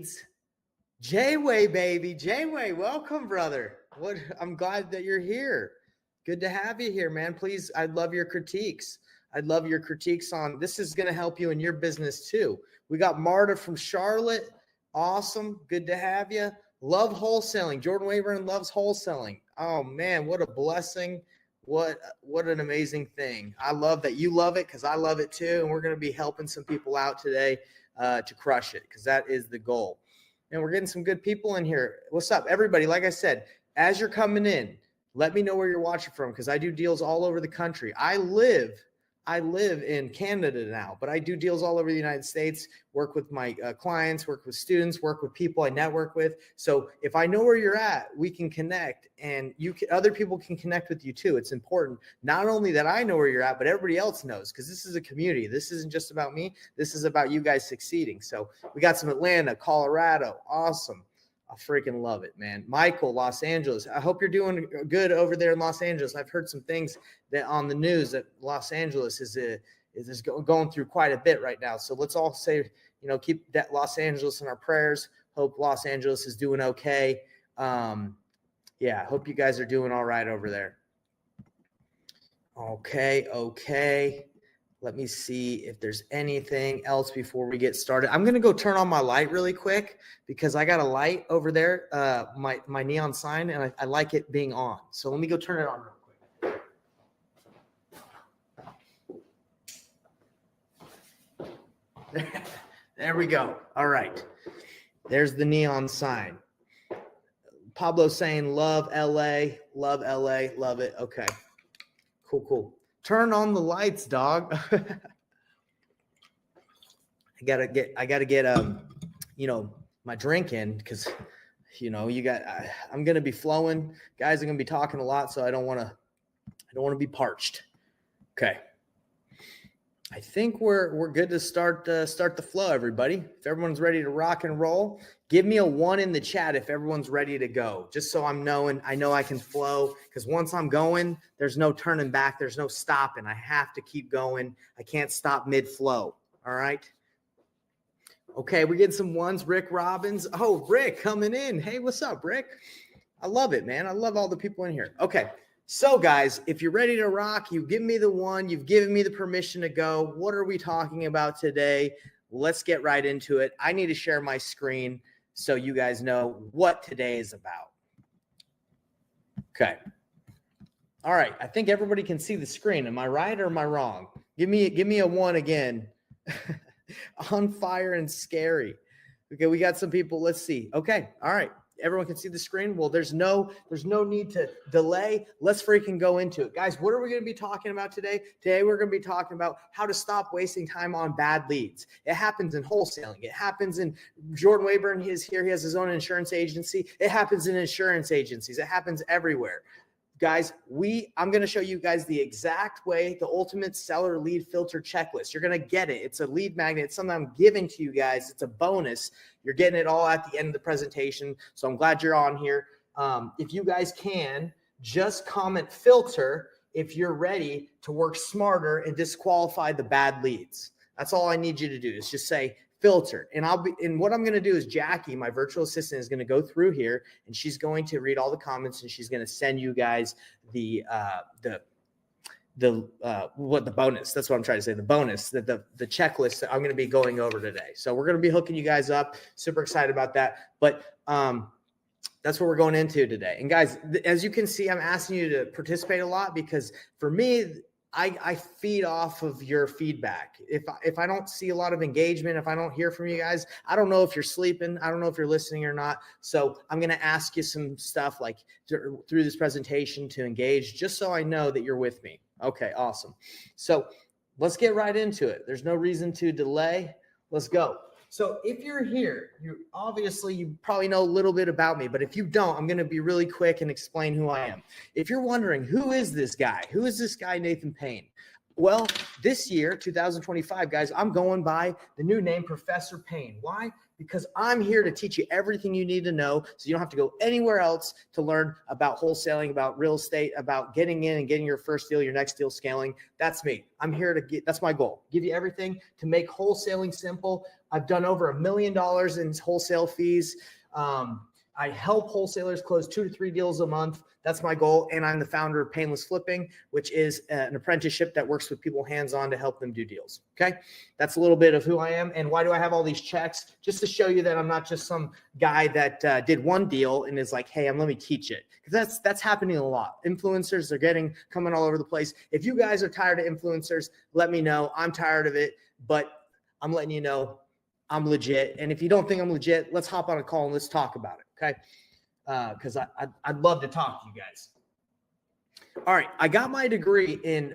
leads. J-Way, baby. J-Way, welcome, brother. I'm glad that you're here. Good to have you here, man. Please, I'd love your critiques. I'd love your critiques on this. Is going to help you in your business too. We got Marta from Charlotte. Awesome. Good to have you. Love wholesaling. Jordan Wayburn loves wholesaling. Oh man, what a blessing. What an amazing thing. I love that you love it because I love it too. And we're going to be helping some people out today to crush it because that is the goal. And we're getting some good people in here. What's up, everybody? Like I said, as you're coming in, let me know where you're watching from because I do deals all over the country. I live in Canada now, but I do deals all over the United States, work with my clients, work with students, work with people I network with. So if I know where you're at, we can connect and other people can connect with you too. It's important not only that I know where you're at, but everybody else knows because this is a community. This isn't just about me. This is about you guys succeeding. So we got some Atlanta, Colorado. Awesome. I freaking love it, man. Michael, Los Angeles. I hope you're doing good over there in Los Angeles. I've heard some things that on the news that Los Angeles is going through quite a bit right now. So let's all say, keep that Los Angeles in our prayers. Hope Los Angeles is doing okay. Yeah, hope you guys are doing all right over there. Okay. Let me see if there's anything else before we get started. I'm going to go turn on my light really quick because I got a light over there, my neon sign, and I like it being on. So let me go turn it on real quick. There we go. All right. There's the neon sign. Pablo saying, love LA, love LA, love it. Okay. Cool. Turn on the lights, dog. I gotta get my drink in because I'm gonna be flowing. Guys are gonna be talking a lot, so I don't wanna be parched. Okay. I think we're good to start the flow, everybody. If everyone's ready to rock and roll, give me a 1 in the chat if everyone's ready to go, just so I know I can flow, because once I'm going, there's no turning back. There's no stopping. I have to keep going. I can't stop mid-flow. All right? Okay, we're getting some ones. Rick Robbins. Oh, Rick coming in. Hey, what's up, Rick? I love it, man. I love all the people in here. Okay. So guys, if you're ready to rock, you give me the 1, you've given me the permission to go. What are we talking about today? Let's get right into it. I need to share my screen so you guys know what today is about. Okay. All right. I think everybody can see the screen. Am I right or am I wrong? Give me a 1 again. On fire and scary. Okay, we got some people. Let's see. Okay. All right. Everyone can see the screen. Well, there's no need to delay. Let's freaking go into it. Guys, what are we going to be talking about today? Today, we're going to be talking about how to stop wasting time on bad leads. It happens in wholesaling. It happens in Jordan Wayburn. He is here. He has his own insurance agency. It happens in insurance agencies. It happens everywhere. Guys, I'm going to show you guys the exact way, the ultimate seller lead filter checklist. You're going to get it. It's a lead magnet. It's something I'm giving to you guys. It's a bonus. You're getting it all at the end of the presentation. So I'm glad you're on here. If you guys can, just comment filter if you're ready to work smarter and disqualify the bad leads. That's all I need you to do is just say filter. And what I'm going to do is Jackie, my virtual assistant, is going to go through here and she's going to read all the comments and she's going to send you guys the bonus. That's what I'm trying to say. The bonus, the checklist that I'm going to be going over today. So we're going to be hooking you guys up. Super excited about that. But that's what we're going into today. And guys, as you can see, I'm asking you to participate a lot because for me, I feed off of your feedback. If I don't see a lot of engagement, if I don't hear from you guys, I don't know if you're sleeping. I don't know if you're listening or not. So I'm going to ask you some stuff like through this presentation to engage, just so I know that you're with me. Okay, awesome. So let's get right into it. There's no reason to delay. Let's go. So if you're here, you probably know a little bit about me, but if you don't, I'm going to be really quick and explain who I am. If you're wondering, who is this guy? Who is this guy, Nathan Payne? Well, this year, 2025, guys, I'm going by the new name, Professor Payne. Why? Because I'm here to teach you everything you need to know so you don't have to go anywhere else to learn about wholesaling, about real estate, about getting in and getting your first deal, your next deal, scaling. That's me. I'm here to that's my goal. Give you everything to make wholesaling simple I've done over $1 million in wholesale fees. I help wholesalers close 2 to 3 deals a month. That's my goal. And I'm the founder of Painless Flipping, which is an apprenticeship that works with people hands-on to help them do deals. Okay. That's a little bit of who I am. And why do I have all these checks? Just to show you that I'm not just some guy that did one deal and is like, hey, let me teach it. Because that's happening a lot. Influencers are coming all over the place. If you guys are tired of influencers, let me know. I'm tired of it, but I'm letting you know I'm legit. And if you don't think I'm legit, let's hop on a call and let's talk about it. Okay. Because I'd love to talk to you guys. All right. I got my degree in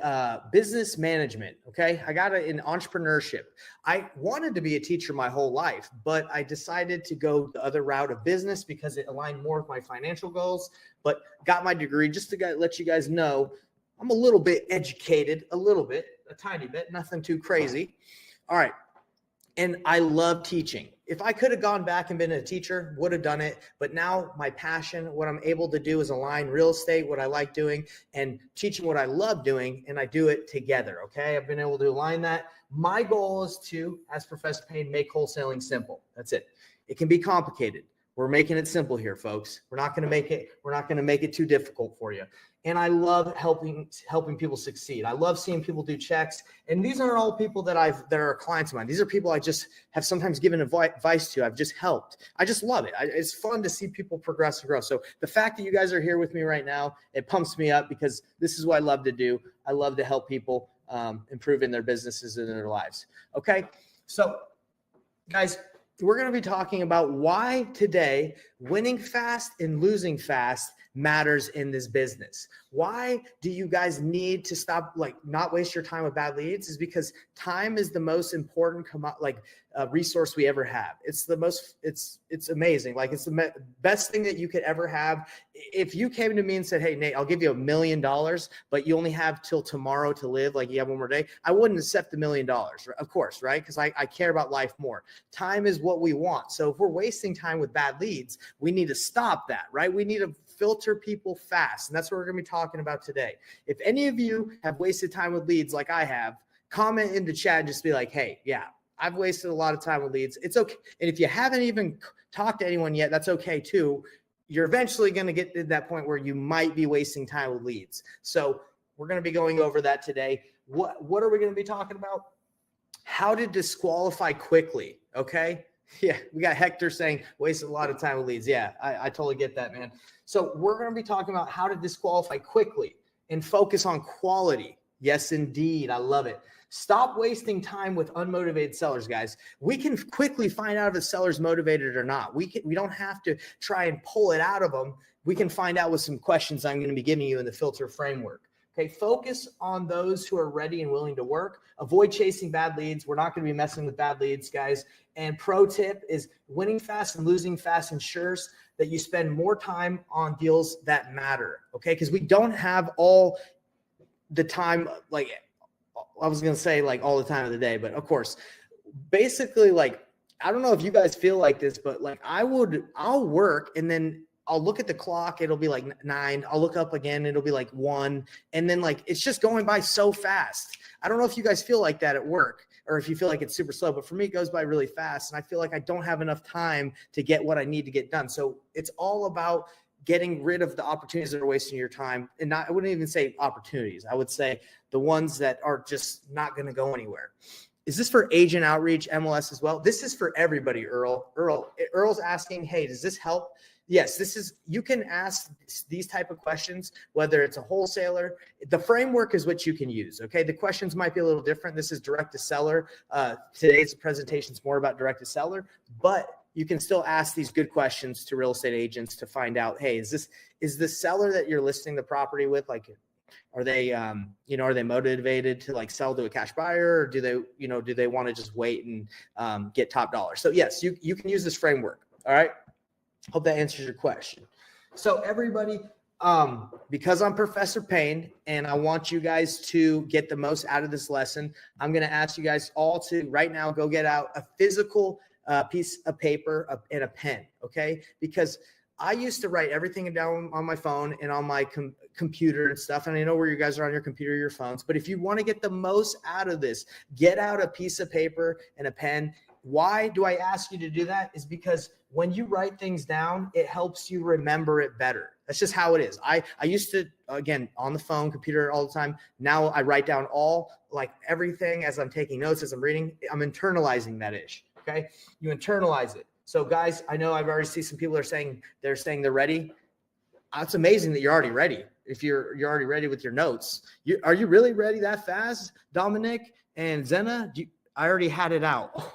business management. Okay. I got it in entrepreneurship. I wanted to be a teacher my whole life, but I decided to go the other route of business because it aligned more with my financial goals, but got my degree just to let you guys know I'm a little bit educated, a tiny bit, nothing too crazy. All right. And I love teaching. If I could have gone back and been a teacher, would have done it. But now my passion, what I'm able to do is align real estate, what I like doing, and teaching what I love doing, and I do it together, okay? I've been able to align that. My goal is to, as Professor Payne, make wholesaling simple. That's it. It can be complicated. We're making it simple here, folks. We're not going to make it too difficult for you. And I love helping people succeed. I love seeing people do checks. And these aren't all people that are clients of mine. These are people I just have sometimes given advice to. I've just helped. I just love it. It's fun to see people progress and grow. So the fact that you guys are here with me right now, it pumps me up because this is what I love to do. I love to help people improve in their businesses and in their lives. Okay. So guys, we're going to be talking about why today winning fast and losing fast matters in this business. Why do you guys need to stop, not waste your time with bad leads? Is because time is the most important resource we ever have. It's amazing. It's the best thing that you could ever have. If you came to me and said, hey, Nate, I'll give you $1 million, but you only have till tomorrow to live, like you have one more day, I wouldn't accept the $1 million, of course, right? Because I care about life more. Time is what we want. So if we're wasting time with bad leads, we need to stop that, right? We need to filter people fast. And that's what we're going to be talking about today. If any of you have wasted time with leads like I have, comment in the chat and just be like, hey, yeah, I've wasted a lot of time with leads. It's okay. And if you haven't even talked to anyone yet, that's okay too. You're eventually going to get to that point where you might be wasting time with leads. So we're going to be going over that today. What are we going to be talking about? How to disqualify quickly. Okay. Yeah. We got Hector saying wasted a lot of time with leads. Yeah. I totally get that, man. So we're going to be talking about how to disqualify quickly and focus on quality. Yes, indeed. I love it. Stop wasting time with unmotivated sellers, guys. We can quickly find out if a seller's motivated or not. We don't have to try and pull it out of them. We can find out with some questions I'm going to be giving you in the filter framework. Okay, focus on those who are ready and willing to work. Avoid chasing bad leads. We're not going to be messing with bad leads, guys. And pro tip is winning fast and losing fast ensures that you spend more time on deals that matter. Okay, because we don't have all the time, I was going to say all the time of the day, but of course, basically I don't know if you guys feel like this, but I'll work and then I'll look at the clock. It'll be 9. I'll look up again. It'll be 1. And then it's just going by so fast. I don't know if you guys feel like that at work or if you feel like it's super slow, but for me, it goes by really fast. And I feel like I don't have enough time to get what I need to get done. So it's all about getting rid of the opportunities that are wasting your time. And I wouldn't even say opportunities. I would say the ones that are just not going to go anywhere. Is this for agent outreach, MLS as well? This is for everybody, Earl. Earl's asking, hey, does this help? Yes, you can ask these type of questions, whether it's a wholesaler. The framework is what you can use, okay? The questions might be a little different. This is direct to seller. Today's presentation is more about direct to seller, but you can still ask these good questions to real estate agents to find out, hey, is the seller that you're listing the property with, are they motivated to sell to a cash buyer, or do they want to just wait and get top dollar? So yes, you can use this framework. All right. Hope that answers your question. So everybody, because I'm Professor Payne and I want you guys to get the most out of this lesson, I'm going to ask you guys all to right now go get out a physical piece of paper and a pen, okay? Because I used to write everything down on my phone and on my computer and stuff. And I know where you guys are on your computer, your phones. But if you want to get the most out of this, get out a piece of paper and a pen. Why do I ask you to do that? Is because when you write things down, it helps you remember it better. That's just how it is. I used to, again, on the phone, computer all the time. Now I write down everything as I'm taking notes, as I'm reading. I'm internalizing that ish. Okay. You internalize it. So guys, I know I've already seen some people are saying they're ready. It's amazing that you're already ready. If you're already ready with your notes, are you really ready that fast? Dominic and Zena, I already had it out.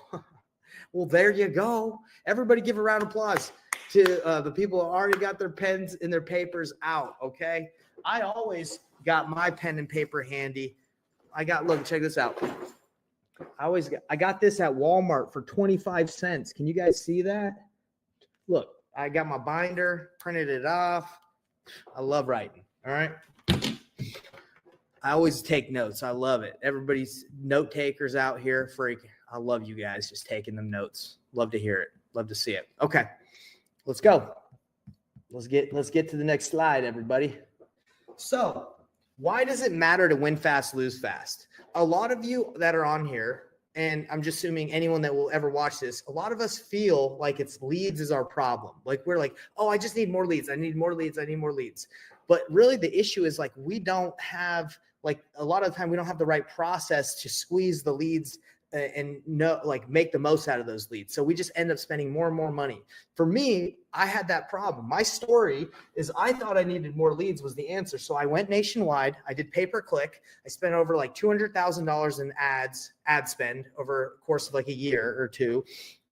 Well, there you go. Everybody give a round of applause to the people who already got their pens and their papers out, okay? I always got my pen and paper handy. Look, check this out. I got this at Walmart for 25 cents. Can you guys see that? Look, I got my binder, printed it off. I love writing, all right? I always take notes. I love it. Everybody's note takers out here. I love you guys just taking them notes. Love to hear it. Love to see it. Okay, let's go. Let's get to the next slide, everybody. So why does it matter to win fast, lose fast? A lot of you that are on here, and I'm just assuming anyone that will ever watch this, a lot of us feel like it's leads is our problem. Like we're like, oh, I just need more leads. I need more leads. I need more leads. But really the issue is like we don't have, like a lot of the time we don't have the right process to squeeze the leads and make the most out of those leads. So we just end up spending more and more money. For me, I had that problem. My story is I thought I needed more leads was the answer. So I went nationwide. I did pay-per-click. I spent over like $200,000 in ad spend over the course of like a year or two.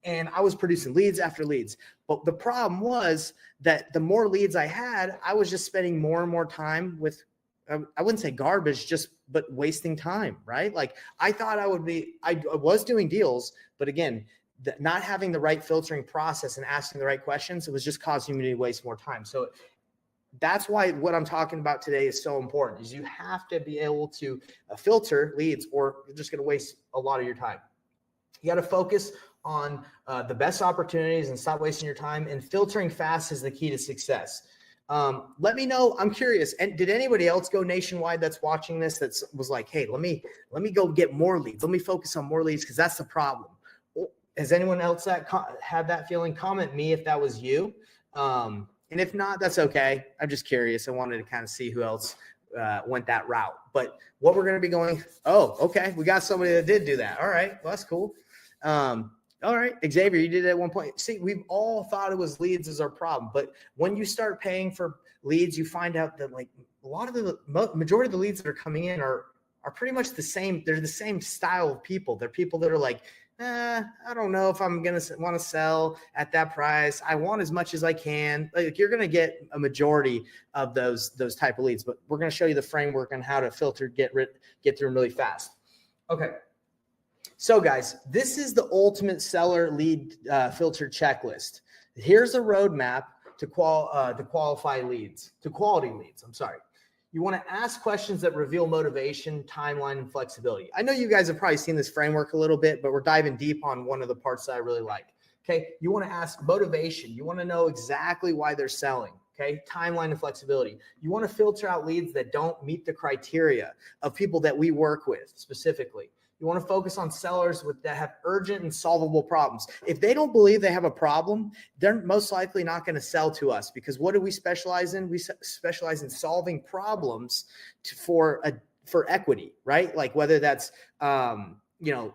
And I was producing leads after leads. But the problem was that the more leads I had, I was just spending more and more time with, I wouldn't say garbage, but wasting time, right? Like I thought I was doing deals, but again, not having the right filtering process and asking the right questions, it was just causing me to waste more time. So that's why what I'm talking about today is so important, is you have to be able to filter leads or you're just going to waste a lot of your time. You got to focus on the best opportunities and stop wasting your time, and filtering fast is the key to success. Let me know. I'm curious. And did anybody else go nationwide that's watching this was like, hey, let me go get more leads. Let me focus on more leads because that's the problem. Has anyone else had that feeling? Comment me if that was you. And if not, that's okay. I'm just curious. I wanted to kind of see who else went that route. But what we're going to be going, oh, okay. We got somebody that did do that. All right. Well, that's cool. All right, Xavier, you did it at one point. See, we've all thought it was leads is our problem. But when you start paying for leads, you find out that like a lot of the majority of the leads that are coming in are pretty much the same. They're the same style of people. They're people that are like, I don't know if I'm going to want to sell at that price. I want as much as I can. Like you're going to get a majority of those type of leads, but we're going to show you the framework on how to filter, get through them really fast. Okay. So guys, this is the ultimate seller lead filter checklist. Here's a roadmap to quality leads. I'm sorry. You want to ask questions that reveal motivation, timeline, and flexibility. I know you guys have probably seen this framework a little bit, but we're diving deep on one of the parts that I really like. Okay. You want to ask motivation. You want to know exactly why they're selling. Okay. Timeline and flexibility. You want to filter out leads that don't meet the criteria of people that we work with specifically. You want to focus on sellers that have urgent and solvable problems. If they don't believe they have a problem, they're most likely not going to sell to us, because what do we specialize in? We specialize in solving problems for equity, right? Like whether that's,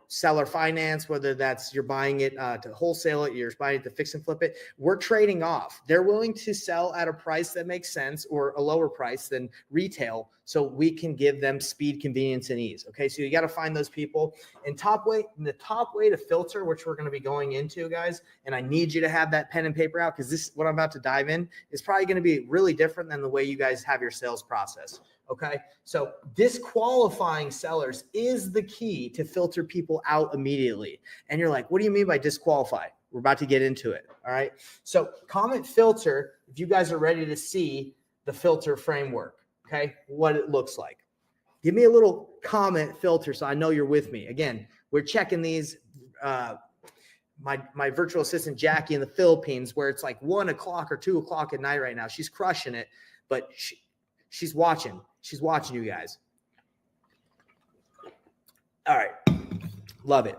seller finance, whether that's you're buying it to wholesale it, you're buying it to fix and flip it, we're trading off. They're willing to sell at a price that makes sense or a lower price than retail, so we can give them speed, convenience, and ease. Okay, so you got to find those people. And the top way to filter, which we're going to be going into, guys, and I need you to have that pen and paper out, because this, what I'm about to dive in, is probably going to be really different than the way you guys have your sales process. Okay, so disqualifying sellers is the key to filter people out immediately. And you're like, what do you mean by disqualify? We're about to get into it. All right, so comment filter if you guys are ready to see the filter framework. Okay, what it looks like. Give me a little comment filter so I know you're with me. Again, we're checking these. My virtual assistant Jackie in the Philippines, where it's like 1 o'clock or 2 o'clock at night right now. She's crushing it, but she's watching. She's watching you guys. All right. Love it.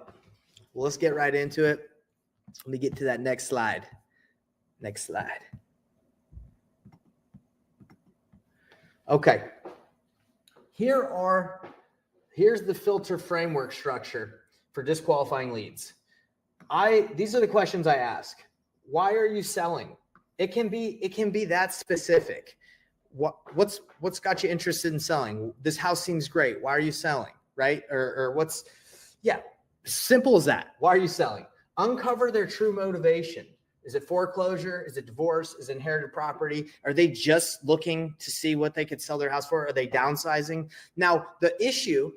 Well, let's get right into it. Let me get to that next slide. Next slide. Okay. Here's the filter framework structure for disqualifying leads. These are the questions I ask. Why are you selling? It can be that specific. What's got you interested in selling? This house seems great. Why are you selling? Right? Or simple as that. Why are you selling? Uncover their true motivation. Is it foreclosure? Is it divorce? Is it inherited property? Are they just looking to see what they could sell their house for? Are they downsizing? Now, the issue,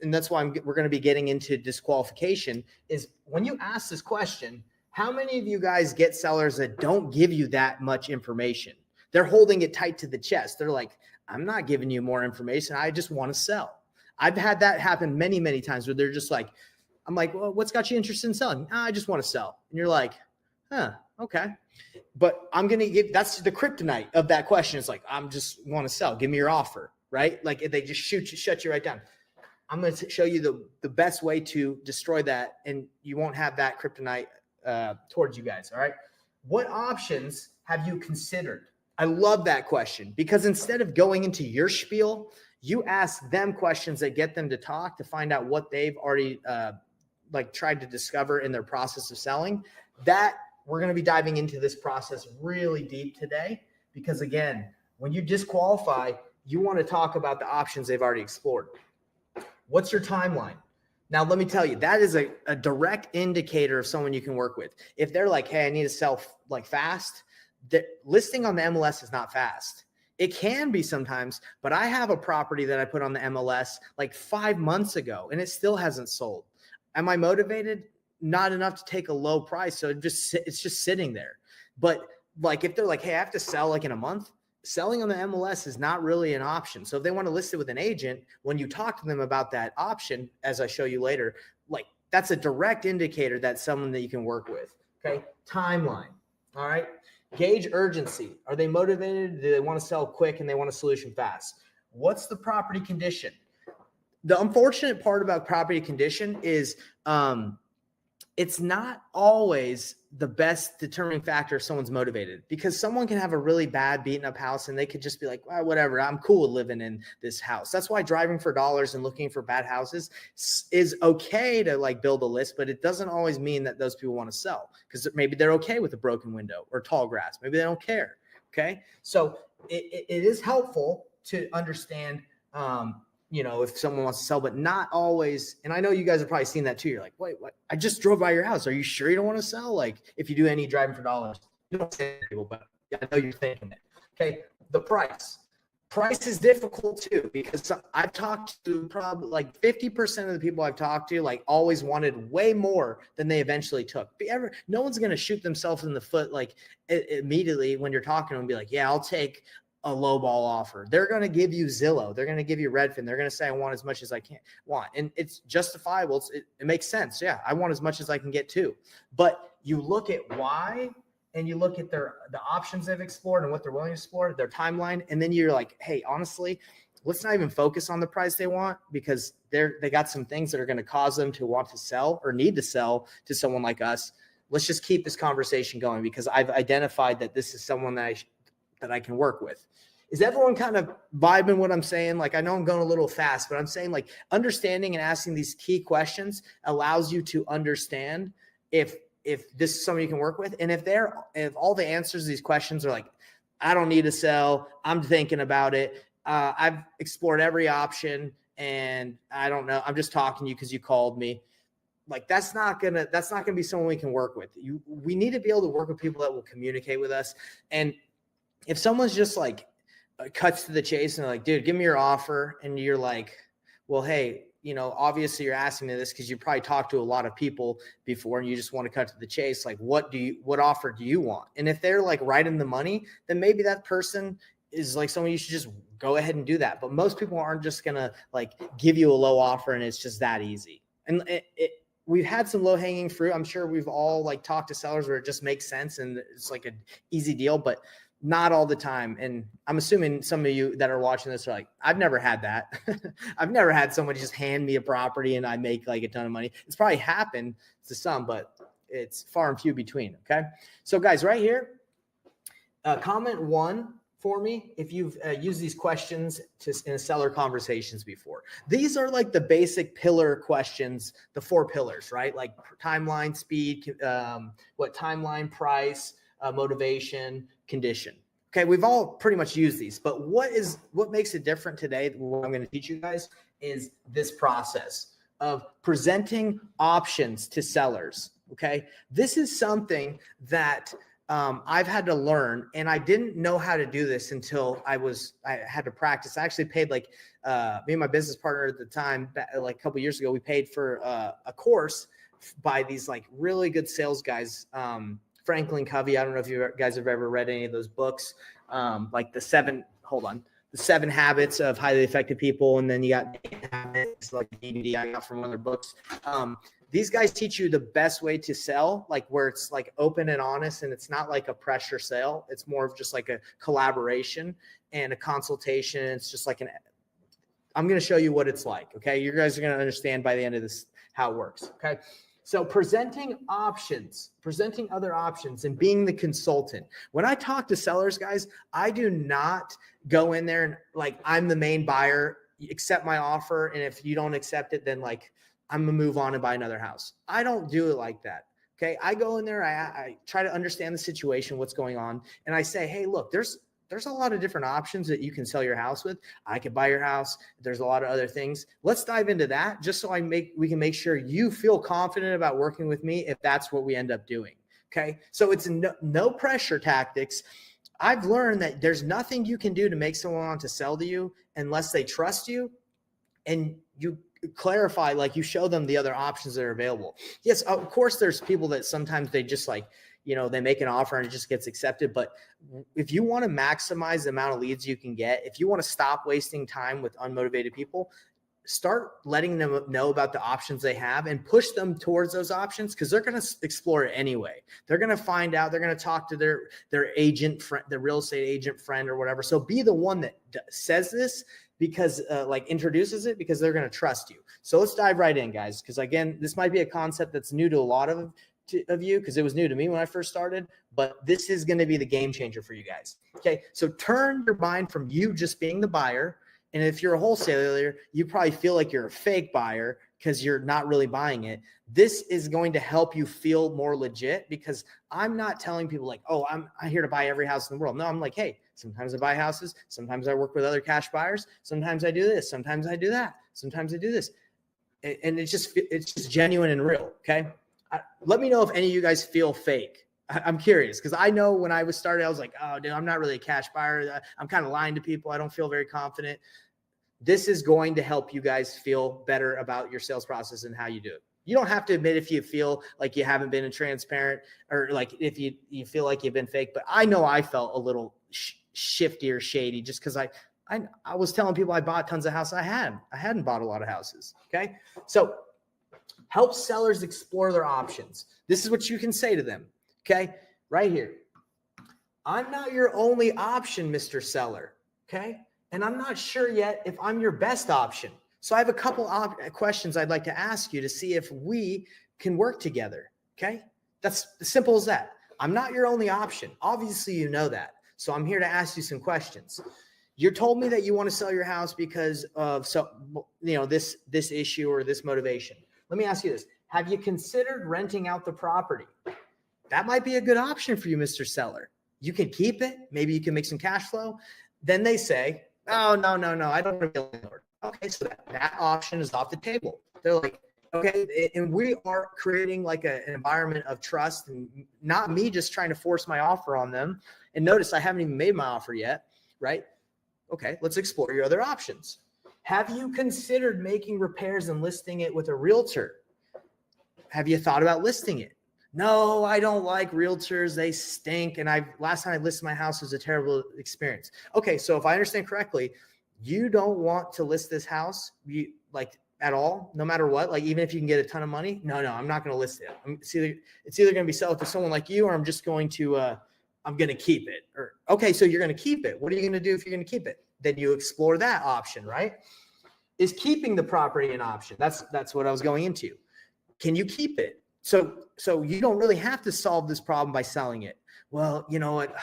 and that's why we're going to be getting into disqualification, is when you ask this question, how many of you guys get sellers that don't give you that much information? They're holding it tight to the chest. They're like, I'm not giving you more information. I just want to sell. I've had that happen many, many times where they're just like, I'm like, well, what's got you interested in selling? I just want to sell. And you're like, okay. But I'm going to give, that's the kryptonite of that question. It's like, I'm just want to sell. Give me your offer, right? Like if they just shut you right down. I'm going to show you the best way to destroy that. And you won't have that kryptonite towards you guys. All right. What options have you considered? I love that question because instead of going into your spiel, you ask them questions that get them to talk to find out what they've already tried to discover in their process of selling. That we're going to be diving into this process really deep today because again, when you disqualify, you want to talk about the options they've already explored. What's your timeline? Now, let me tell you, that is a direct indicator of someone you can work with. If they're like, hey, I need to sell like fast, the listing on the MLS is not fast. It can be sometimes, but I have a property that I put on the MLS like 5 months ago and it still hasn't sold. Am I motivated? Not enough to take a low price. So it's just sitting there. But like, if they're like, hey, I have to sell like in a month, selling on the MLS is not really an option. So if they want to list it with an agent, when you talk to them about that option, as I show you later, like that's a direct indicator that's someone that you can work with. Okay. Timeline. All right. Gauge urgency. Are they motivated? Do they want to sell quick and they want a solution fast? What's the property condition? The unfortunate part about property condition is it's not always the best determining factor if someone's motivated, because someone can have a really bad beaten up house and they could just be like, well, whatever, I'm cool with living in this house. That's why driving for dollars and looking for bad houses is okay to like build a list, but it doesn't always mean that those people want to sell because maybe they're okay with a broken window or tall grass. Maybe they don't care. Okay. So it is helpful to understand, if someone wants to sell, but not always. And I know you guys have probably seen that too. You're like, wait, what? I just drove by your house. Are you sure you don't want to sell? Like if you do any driving for dollars, you don't say to people, but I know you're thinking it. Okay. The price is difficult too, because I've talked to probably like 50% of the people I've talked to, like always wanted way more than they eventually took. No one's going to shoot themselves in the foot like immediately when you're talking to them and be like, yeah, I'll take a low ball offer. They're going to give you Zillow. They're going to give you Redfin. They're going to say, I want as much as I can want. And it's justifiable. It makes sense. Yeah. I want as much as I can get too. But you look at why, and you look at the options they've explored and what they're willing to explore, their timeline. And then you're like, hey, honestly, let's not even focus on the price they want, because they got some things that are going to cause them to want to sell or need to sell to someone like us. Let's just keep this conversation going, because I've identified that this is someone that I can work with. Is everyone kind of vibing what I'm saying? Like, I know I'm going a little fast, but I'm saying like understanding and asking these key questions allows you to understand if this is someone you can work with. And if all the answers to these questions are like, I don't need to sell, I'm thinking about it, I've explored every option and I don't know, I'm just talking to you because you called me. Like that's not gonna be someone we can work with. We need to be able to work with people that will communicate with us. And if someone's just like cuts to the chase and like, dude, give me your offer. And you're like, well, hey, obviously you're asking me this because you probably talked to a lot of people before and you just want to cut to the chase. Like, what offer do you want? And if they're like right in the money, then maybe that person is like someone you should just go ahead and do that. But most people aren't just going to like give you a low offer and it's just that easy. And we've had some low hanging fruit. I'm sure we've all like talked to sellers where it just makes sense and it's like an easy deal, but not all the time. And I'm assuming some of you that are watching this are like, I've never had that. I've never had someone just hand me a property and I make like a ton of money. It's probably happened to some, but it's far and few between. Okay. So guys, right here, comment 1 for me if you've used these questions in seller conversations before. These are like the basic pillar questions, the 4 pillars, right? Like timeline, speed, timeline, price, motivation, condition. Okay, we've all pretty much used these, but what makes it different today, what I'm going to teach you guys, is this process of presenting options to sellers. Okay, this is something that I've had to learn, and I didn't know how to do this until I had to practice. I actually paid me and my business partner at the time, like a couple of years ago, we paid for a course by these like really good sales guys. Franklin Covey. I don't know if you guys have ever read any of those books, like the 7 Habits of Highly Effective People. And then you got Habits, like DVD I got from one of their books. These guys teach you the best way to sell, like where it's like open and honest, and it's not like a pressure sale. It's more of just like a collaboration and a consultation. It's just like I'm going to show you what it's like. Okay. You guys are going to understand by the end of this how it works. Okay. So presenting other options and being the consultant. When I talk to sellers, guys, I do not go in there and like, I'm the main buyer, accept my offer. And if you don't accept it, then like, I'm gonna move on and buy another house. I don't do it like that. Okay. I go in there, I try to understand the situation, what's going on. And I say, hey, look, there's a lot of different options that you can sell your house with. I could buy your house. There's a lot of other things. Let's dive into that just so we can make sure you feel confident about working with me if that's what we end up doing. Okay. So it's no pressure tactics. I've learned that there's nothing you can do to make someone want to sell to you unless they trust you and you clarify, like you show them the other options that are available. Yes, of course, there's people that sometimes they just like, they make an offer and it just gets accepted. But if you want to maximize the amount of leads you can get, if you want to stop wasting time with unmotivated people, start letting them know about the options they have and push them towards those options, because they're going to explore it anyway. They're going to find out, they're going to talk to their agent friend, the real estate agent friend or whatever. So be the one that says this, because introduces it, because they're going to trust you. So let's dive right in, guys. Because again, this might be a concept that's new to a lot of you, because it was new to me when I first started, but this is going to be the game changer for you guys. Okay. So turn your mind from you just being the buyer. And if you're a wholesaler, you probably feel like you're a fake buyer because you're not really buying it. This is going to help you feel more legit, because I'm not telling people like, oh, I'm here to buy every house in the world. No, I'm like, hey, sometimes I buy houses. Sometimes I work with other cash buyers. Sometimes I do this. Sometimes I do that. Sometimes I do this. And it's just genuine and real. Okay. Let me know if any of you guys feel fake. I'm curious, because I know when I was started, I was like, oh, dude, I'm not really a cash buyer. I'm kind of lying to people. I don't feel very confident. This is going to help you guys feel better about your sales process and how you do it. You don't have to admit if you feel like you haven't been transparent, or like if you feel like you've been fake. But I know I felt a little shifty or shady just because I was telling people I bought tons of houses. I hadn't bought a lot of houses. Okay. So help sellers explore their options. This is what you can say to them. Okay. Right here. I'm not your only option, Mr. Seller. Okay. And I'm not sure yet if I'm your best option. So I have a couple of questions I'd like to ask you to see if we can work together. Okay. That's as simple as that. I'm not your only option. Obviously, you know that. So I'm here to ask you some questions. You told me that you want to sell your house because of this issue or this motivation. Let me ask you this. Have you considered renting out the property? That might be a good option for you, Mr. Seller. You can keep it. Maybe you can make some cash flow. Then they say, oh, no, I don't want to be a landlord. Okay, so that option is off the table. They're like, okay, and we are creating like an environment of trust, and not me just trying to force my offer on them. And notice I haven't even made my offer yet, right? Okay, let's explore your other options. Have you considered making repairs and listing it with a realtor? Have you thought about listing it? No, I don't like realtors. They stink. And last time I listed my house was a terrible experience. Okay, so if I understand correctly, you don't want to list this house at all, no matter what, like even if you can get a ton of money. No, I'm not going to list it. It's either going to be sold to someone like you, or I'm just going to I'm going to keep it. Or, okay, so you're going to keep it. What are you going to do if you're going to keep it? Then you explore that option, right? Is keeping the property an option? That's what I was going into. Can you keep it? So you don't really have to solve this problem by selling it. Well, you know what?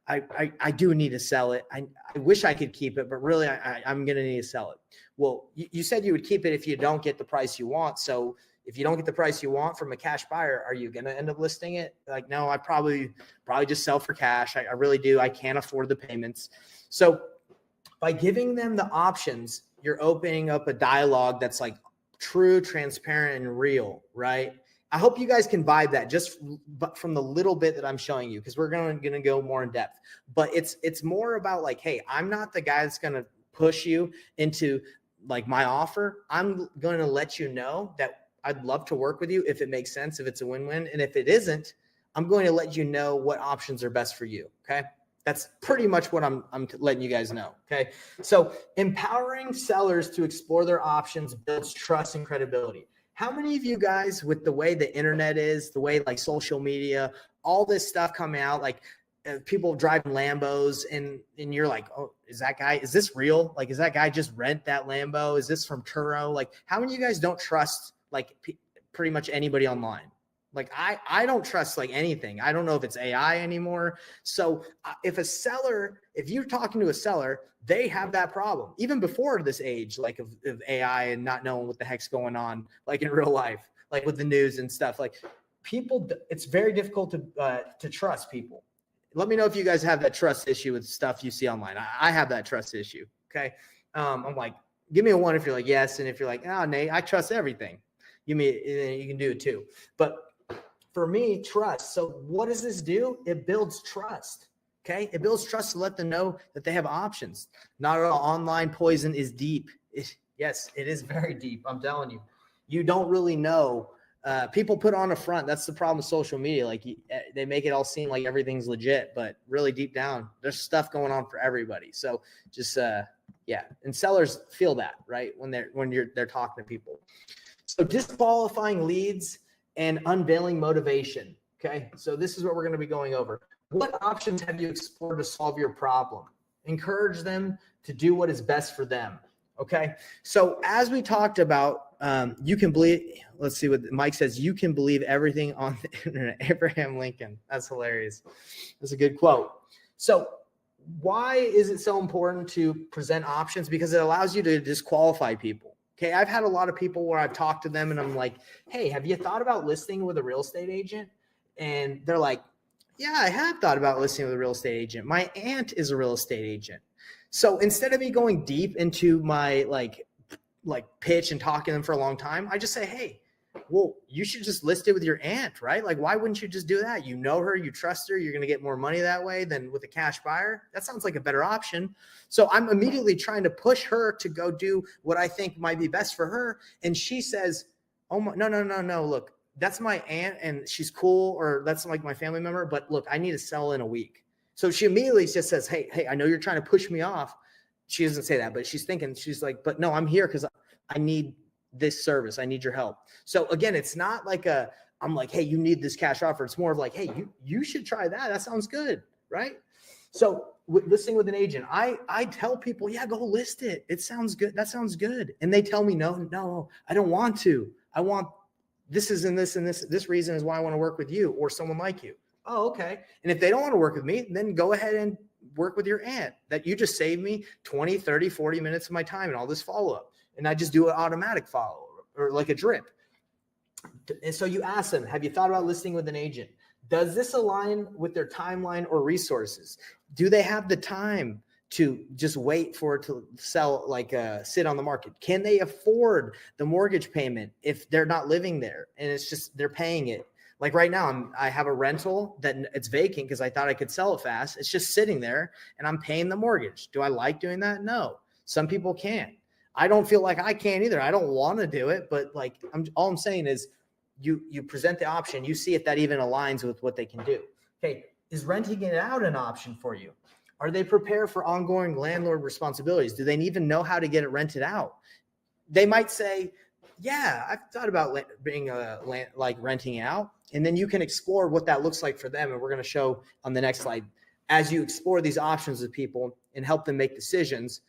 I do need to sell it. I wish I could keep it, but really I'm going to need to sell it. Well, you said you would keep it if you don't get the price you want. So if you don't get the price you want from a cash buyer, are you going to end up listing it? Like, no, I probably just sell for cash. I really do. I can't afford the payments. So by giving them the options, you're opening up a dialogue that's like true, transparent, and real, right? I hope you guys can vibe that just from the little bit that I'm showing you, because we're going to go more in depth. But it's more about like, hey, I'm not the guy that's going to push you into like my offer. I'm going to let you know that I'd love to work with you if it makes sense, if it's a win-win. And if it isn't, I'm going to let you know what options are best for you. Okay. That's pretty much what I'm letting you guys know. Okay. So empowering sellers to explore their options builds trust and credibility. How many of you guys, with the way the internet is, the way like social media, all this stuff coming out, like people driving Lambos and you're like, oh, is this real? Like, is that guy just rent that Lambo? Is this from Turo? Like, how many of you guys don't trust like pretty much anybody online? Like I don't trust like anything. I don't know if it's AI anymore. So if you're talking to a seller, they have that problem even before this age, like of AI and not knowing what the heck's going on, like in real life, like with the news and stuff. Like people, it's very difficult to trust people. Let me know if you guys have that trust issue with stuff you see online. I have that trust issue. Okay. I'm like, give me a 1 if you're like, yes. And if you're like, oh, Nate, I trust everything. You can do it too. But for me, trust. So what does this do? It builds trust. Okay. It builds trust to let them know that they have options. Not all online poison is deep. Yes, it is very deep. I'm telling you, you don't really know. People put on a front. That's the problem with social media. Like they make it all seem like everything's legit, but really deep down, there's stuff going on for everybody. So just, yeah. And sellers feel that, right? When they're talking to people. So disqualifying leads and unveiling motivation. Okay. So this is what we're going to be going over. What options have you explored to solve your problem? Encourage them to do what is best for them. Okay. So as we talked about, you can believe, let's see what Mike says. You can believe everything on the internet. Abraham Lincoln. That's hilarious. That's a good quote. So why is it so important to present options? Because it allows you to disqualify people. Okay, I've had a lot of people where I've talked to them and I'm like, hey, have you thought about listing with a real estate agent? And they're like, yeah, I have thought about listing with a real estate agent. My aunt is a real estate agent. So instead of me going deep into my like pitch and talking to them for a long time, I just say, hey, well, you should just list it with your aunt, right? Like, why wouldn't you just do that? You know her, you trust her, you're going to get more money that way than with a cash buyer. That sounds like a better option. So I'm immediately trying to push her to go do what I think might be best for her. And she says, oh, no. Look, that's my aunt and she's cool, or that's like my family member. But look, I need to sell in a week. So she immediately just says, hey, I know you're trying to push me off. She doesn't say that, but she's like, but no, I'm here because I need this service. I need your help. So again, it's not like I'm like, hey, you need this cash offer. It's more of like, hey, you should try that. That sounds good. Right. So listing with an agent, I tell people, yeah, go list it. It sounds good. That sounds good. And they tell me, no, I don't want to. I want this is and this and this reason is why I want to work with you or someone like you. Oh, okay. And if they don't want to work with me, then go ahead and work with your aunt. That you just saved me 20, 30, 40 minutes of my time and all this follow-up. And I just do an automatic follow or like a drip. And so you ask them, have you thought about listing with an agent? Does this align with their timeline or resources? Do they have the time to just wait for it to sell, like sit on the market? Can they afford the mortgage payment if they're not living there and it's just they're paying it? Like right now, I have a rental that it's vacant because I thought I could sell it fast. It's just sitting there and I'm paying the mortgage. Do I like doing that? No. Some people can't. I don't feel like I can either. I don't want to do it, but like all I'm saying is you present the option, you see if that even aligns with what they can do. Okay, is renting it out an option for you? Are they prepared for ongoing landlord responsibilities? Do they even know how to get it rented out? They might say, yeah, I've thought about being like renting out. And then you can explore what that looks like for them. And we're going to show on the next slide, as you explore these options with people and help them make decisions,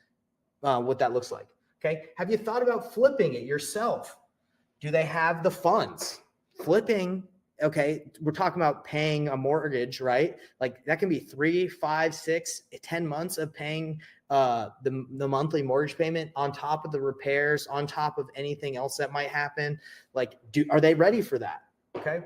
what that looks like. Okay. Have you thought about flipping it yourself? Do they have the funds? Flipping, okay, we're talking about paying a mortgage, right? Like that can be 3, 5, 6, 10 months of paying the monthly mortgage payment on top of the repairs, on top of anything else that might happen. Like, are they ready for that? Okay.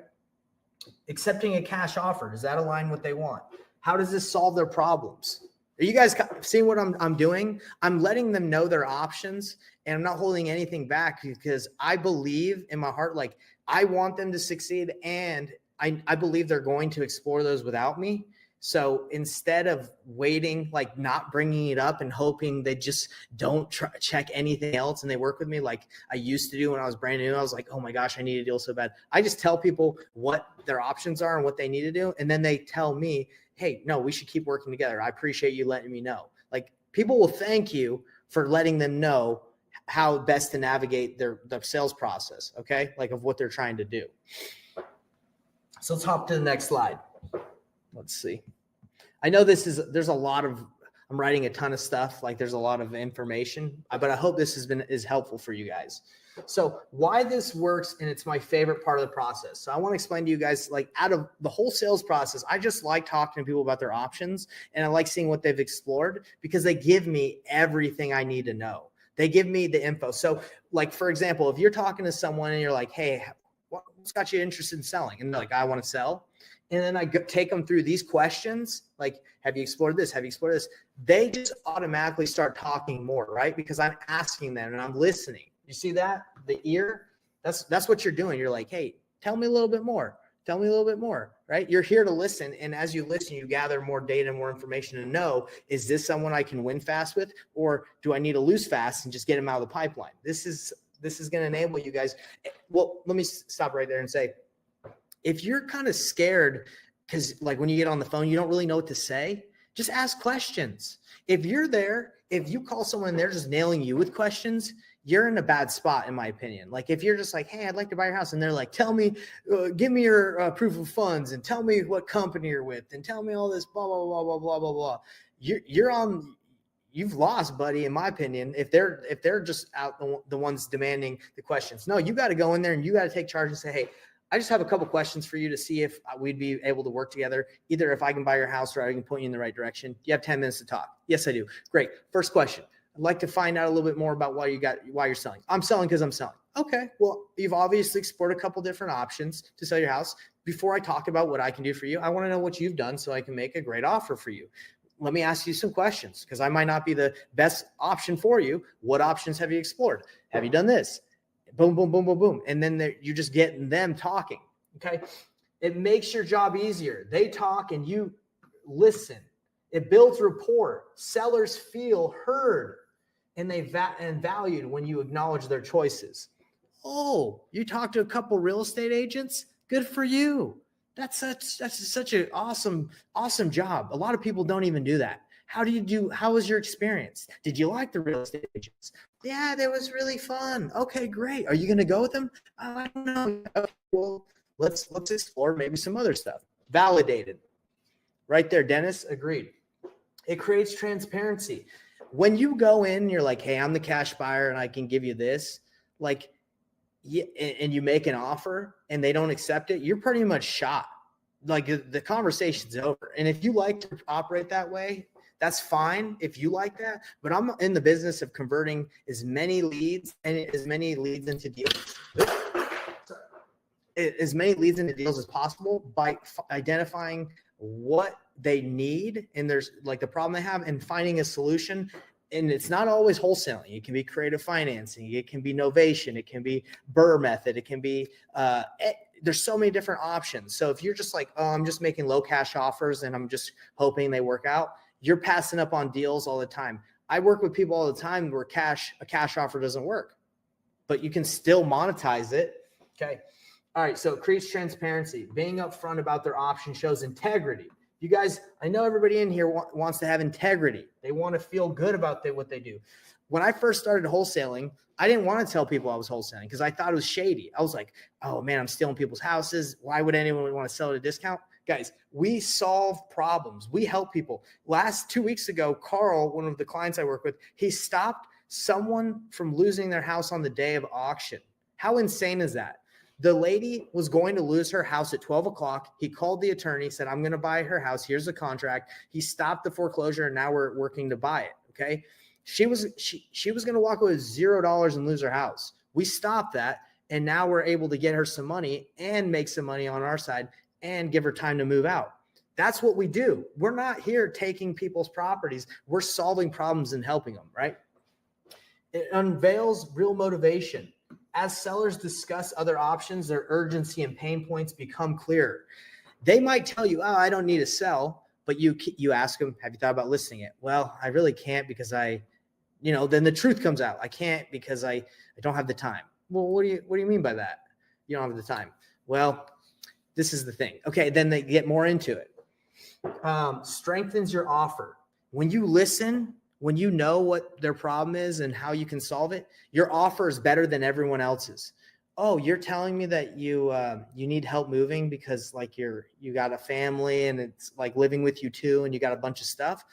Accepting a cash offer, does that align what they want? How does this solve their problems? Are you guys seeing what I'm doing? I'm letting them know their options, and I'm not holding anything back because I believe in my heart, like I want them to succeed, and I believe they're going to explore those without me. So instead of waiting, like not bringing it up and hoping they just don't check anything else and they work with me like I used to do when I was brand new, I was like, oh my gosh, I need a deal so bad. I just tell people what their options are and what they need to do. And then they tell me, hey, no, we should keep working together. I appreciate you letting me know. Like people will thank you for letting them know how best to navigate their sales process. Okay. Like of what they're trying to do. So let's hop to the next slide. Let's see. I know there's a lot of, I'm writing a ton of stuff. Like there's a lot of information, but I hope this is helpful for you guys. So why this works, and it's my favorite part of the process. So I want to explain to you guys, like out of the whole sales process, I just like talking to people about their options, and I like seeing what they've explored because they give me everything I need to know. They give me the info. So like, for example, if you're talking to someone and you're like, hey, what's got you interested in selling? And they're like, I want to sell. And then I take them through these questions, like, have you explored this? Have you explored this? They just automatically start talking more, right? Because I'm asking them and I'm listening. You see that? The ear, that's what you're doing. You're like, hey, tell me a little bit more. Tell me a little bit more, right? You're here to listen. And as you listen, you gather more data, more information to know, is this someone I can win fast with? Or do I need to lose fast and just get them out of the pipeline? This is going to enable you guys. Well, let me stop right there and say, if you're kind of scared because like when you get on the phone, you don't really know what to say, just ask questions. If you're there, if you call someone and they're just nailing you with questions, you're in a bad spot, in my opinion. Like if you're just like, hey, I'd like to buy your house. And they're like, tell me, give me your proof of funds and tell me what company you're with and tell me all this, blah, blah, blah, blah, blah, blah, blah. You've lost, buddy, in my opinion, if they're just out the ones demanding the questions. No, you got to go in there and you got to take charge and say, hey, I just have a couple questions for you to see if we'd be able to work together, either if I can buy your house or I can point you in the right direction. You have 10 minutes to talk. Yes, I do. Great. First question. I'd like to find out a little bit more about why you're selling. I'm selling because I'm selling. Okay. Well, you've obviously explored a couple different options to sell your house. Before I talk about what I can do for you, I want to know what you've done so I can make a great offer for you. Let me ask you some questions because I might not be the best option for you. What options have you explored? Have you done this? Boom, boom, boom, boom, boom. And then you're just getting them talking. Okay. It makes your job easier. They talk and you listen. It builds rapport. Sellers feel heard and and valued when you acknowledge their choices. Oh, you talked to a couple real estate agents? Good for you. That's such an awesome job. A lot of people don't even do that. How was your experience? Did you like the real estate agents? Yeah, that was really fun. Okay, great. Are you going to go with them? I don't know. Okay, well, let's explore maybe some other stuff. Validated. Right there, Dennis, agreed. It creates transparency. When you go in, you're like, hey, I'm the cash buyer and I can give you this. Like, and you make an offer and they don't accept it, you're pretty much shot. Like the conversation's over. And if you like to operate that way, that's fine if you like that, but I'm in the business of converting as many leads into deals, as possible by identifying what they need and there's like the problem they have and finding a solution. And it's not always wholesaling. It can be creative financing. It can be novation. It can be Burr method. It can be, there's so many different options. So if you're just like, oh, I'm just making low cash offers and I'm just hoping they work out, you're passing up on deals all the time. I work with people all the time where a cash offer doesn't work, but you can still monetize it. Okay. All right. So it creates transparency. Being upfront about their option shows integrity. You guys, I know everybody in here wants to have integrity. They want to feel good about what they do. When I first started wholesaling, I didn't want to tell people I was wholesaling because I thought it was shady. I was like, oh man, I'm stealing people's houses. Why would anyone want to sell at a discount? Guys, we solve problems. We help people. 2 weeks ago, Carl, one of the clients I work with, he stopped someone from losing their house on the day of auction. How insane is that? The lady was going to lose her house at 12 o'clock. He called the attorney, said, I'm going to buy her house. Here's the contract. He stopped the foreclosure, and now we're working to buy it. Okay. She was going to walk away with $0 and lose her house. We stopped that. And now we're able to get her some money and make some money on our side and give her time to move out. That's what we do. We're not here taking people's properties. We're solving problems and helping them, right? It unveils real motivation. As sellers discuss other options, their urgency and pain points become clearer. They might tell you, oh, I don't need to sell, but you ask them, have you thought about listing it? Well, I really can't because then the truth comes out. I can't because I don't have the time. Well, what do you mean by that? You don't have the time. Well, this is the thing. Okay, then they get more into it. Strengthens your offer. When you listen, when you know what their problem is and how you can solve it, your offer is better than everyone else's. Oh, you're telling me that you need help moving because like you got a family and it's like living with you too, and you got a bunch of stuff,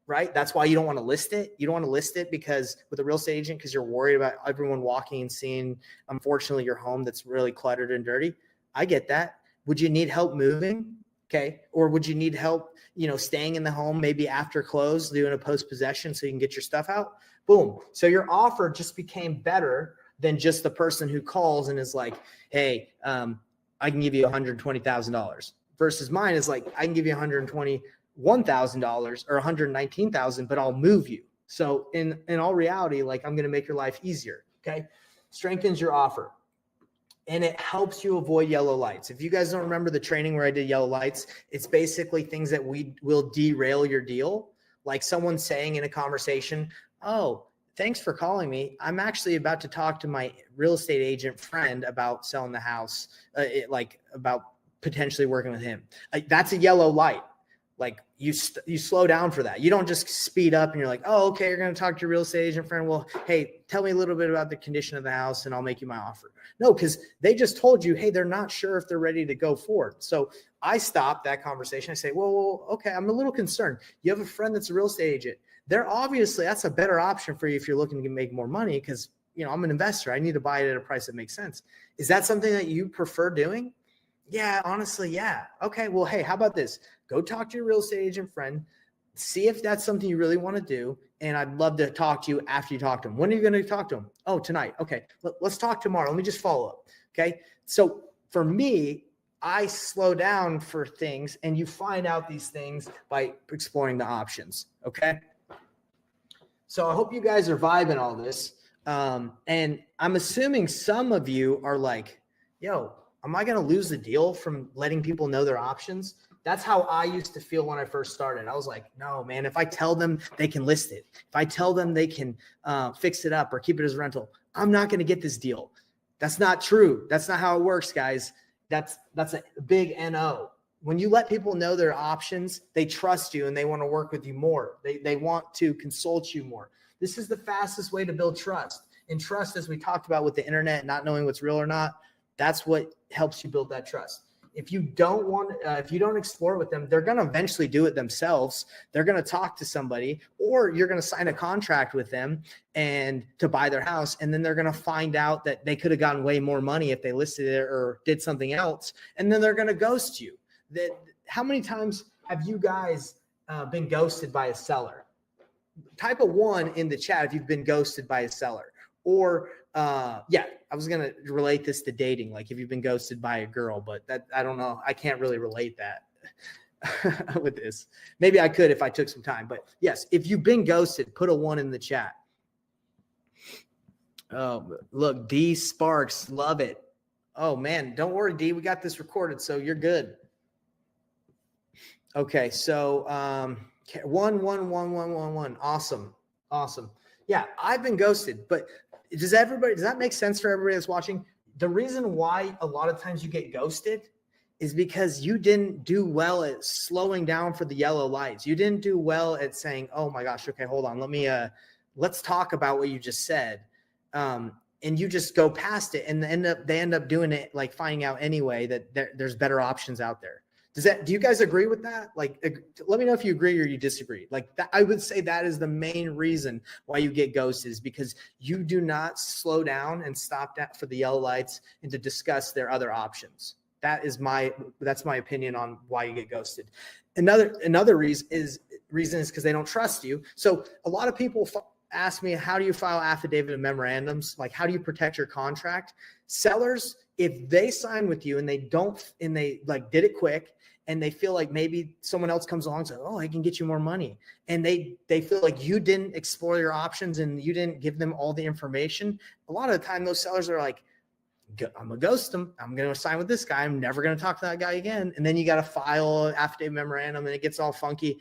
right? That's why you don't want to list it. You don't want to list it because with a real estate agent, because you're worried about everyone walking and seeing, unfortunately, your home that's really cluttered and dirty. I get that. Would you need help moving? Okay. Or would you need help, staying in the home, maybe after close, doing a post-possession so you can get your stuff out? Boom. So your offer just became better than just the person who calls and is like, hey, I can give you $120,000 versus mine is like, I can give you $121,000 or $119,000, but I'll move you. So in all reality, like I'm going to make your life easier. Okay. Strengthens your offer. And it helps you avoid yellow lights. If you guys don't remember the training where I did yellow lights, it's basically things that will derail your deal. Like someone saying in a conversation, oh, thanks for calling me. I'm actually about to talk to my real estate agent friend about selling the house, about potentially working with him. Like that's a yellow light. Like you slow down for that. You don't just speed up and you're like, oh, okay, you're going to talk to your real estate agent friend. Well, hey, tell me a little bit about the condition of the house and I'll make you my offer. No, because they just told you, hey, they're not sure if they're ready to go forward. So I stop that conversation. I say, well, okay, I'm a little concerned. You have a friend that's a real estate agent. That's a better option for you if you're looking to make more money because, I'm an investor. I need to buy it at a price that makes sense. Is that something that you prefer doing? Yeah, honestly, yeah. Okay, well, hey, how about this? Go talk to your real estate agent friend, see if that's something you really want to do. And I'd love to talk to you after you talk to him. When are you going to talk to him? Oh, tonight. Okay, let's talk tomorrow. Let me just follow up. Okay, so for me, I slow down for things and you find out these things by exploring the options. Okay, so I hope you guys are vibing all this. And I'm assuming some of you are like, yo, am I going to lose the deal from letting people know their options? That's how I used to feel when I first started. I was like, no, man, if I tell them they can list it, if I tell them they can fix it up or keep it as rental, I'm not going to get this deal. That's not true. That's not how it works, guys. That's a big NO. When you let people know their options, they trust you and they want to work with you more. They want to consult you more. This is the fastest way to build trust. And trust, as we talked about with the internet, not knowing what's real or not, that's what helps you build that trust. If you don't explore it with them, they're going to eventually do it themselves. They're going to talk to somebody, or you're going to sign a contract with them and to buy their house. And then they're going to find out that they could have gotten way more money if they listed it or did something else. And then they're going to ghost you. How many times have you guys been ghosted by a seller? Type a 1 in the chat if you've been ghosted by a seller. Or I was going to relate this to dating, like if you've been ghosted by a girl, but that, I don't know. I can't really relate that with this. Maybe I could if I took some time, but yes, if you've been ghosted, put a 1 in the chat. Oh, look, D Sparks, love it. Oh man, don't worry, D, we got this recorded, so you're good. Okay. So, 1. Awesome. Yeah, I've been ghosted, but does that make sense for everybody that's watching? The reason why a lot of times you get ghosted is because you didn't do well at slowing down for the yellow lights. You didn't do well at saying, oh my gosh, okay, hold on. Let's talk about what you just said. And you just go past it and they end up doing it, like finding out anyway that there's better options out there. Do you guys agree with that? Like, let me know if you agree or you disagree. Like that, I would say that is the main reason why you get ghosted, is because you do not slow down and stop that for the yellow lights and to discuss their other options. That's my opinion on why you get ghosted. Another reason is because they don't trust you. So a lot of people ask me, how do you file affidavit and memorandums? Like, how do you protect your contract? Sellers, if they sign with you and they like did it quick and they feel like maybe someone else comes along and says, oh, I can get you more money, and they feel like you didn't explore your options and you didn't give them all the information, a lot of the time those sellers are like, I'm gonna ghost them. I'm gonna sign with this guy. I'm never gonna talk to that guy again. And then you got to file an affidavit memorandum and it gets all funky.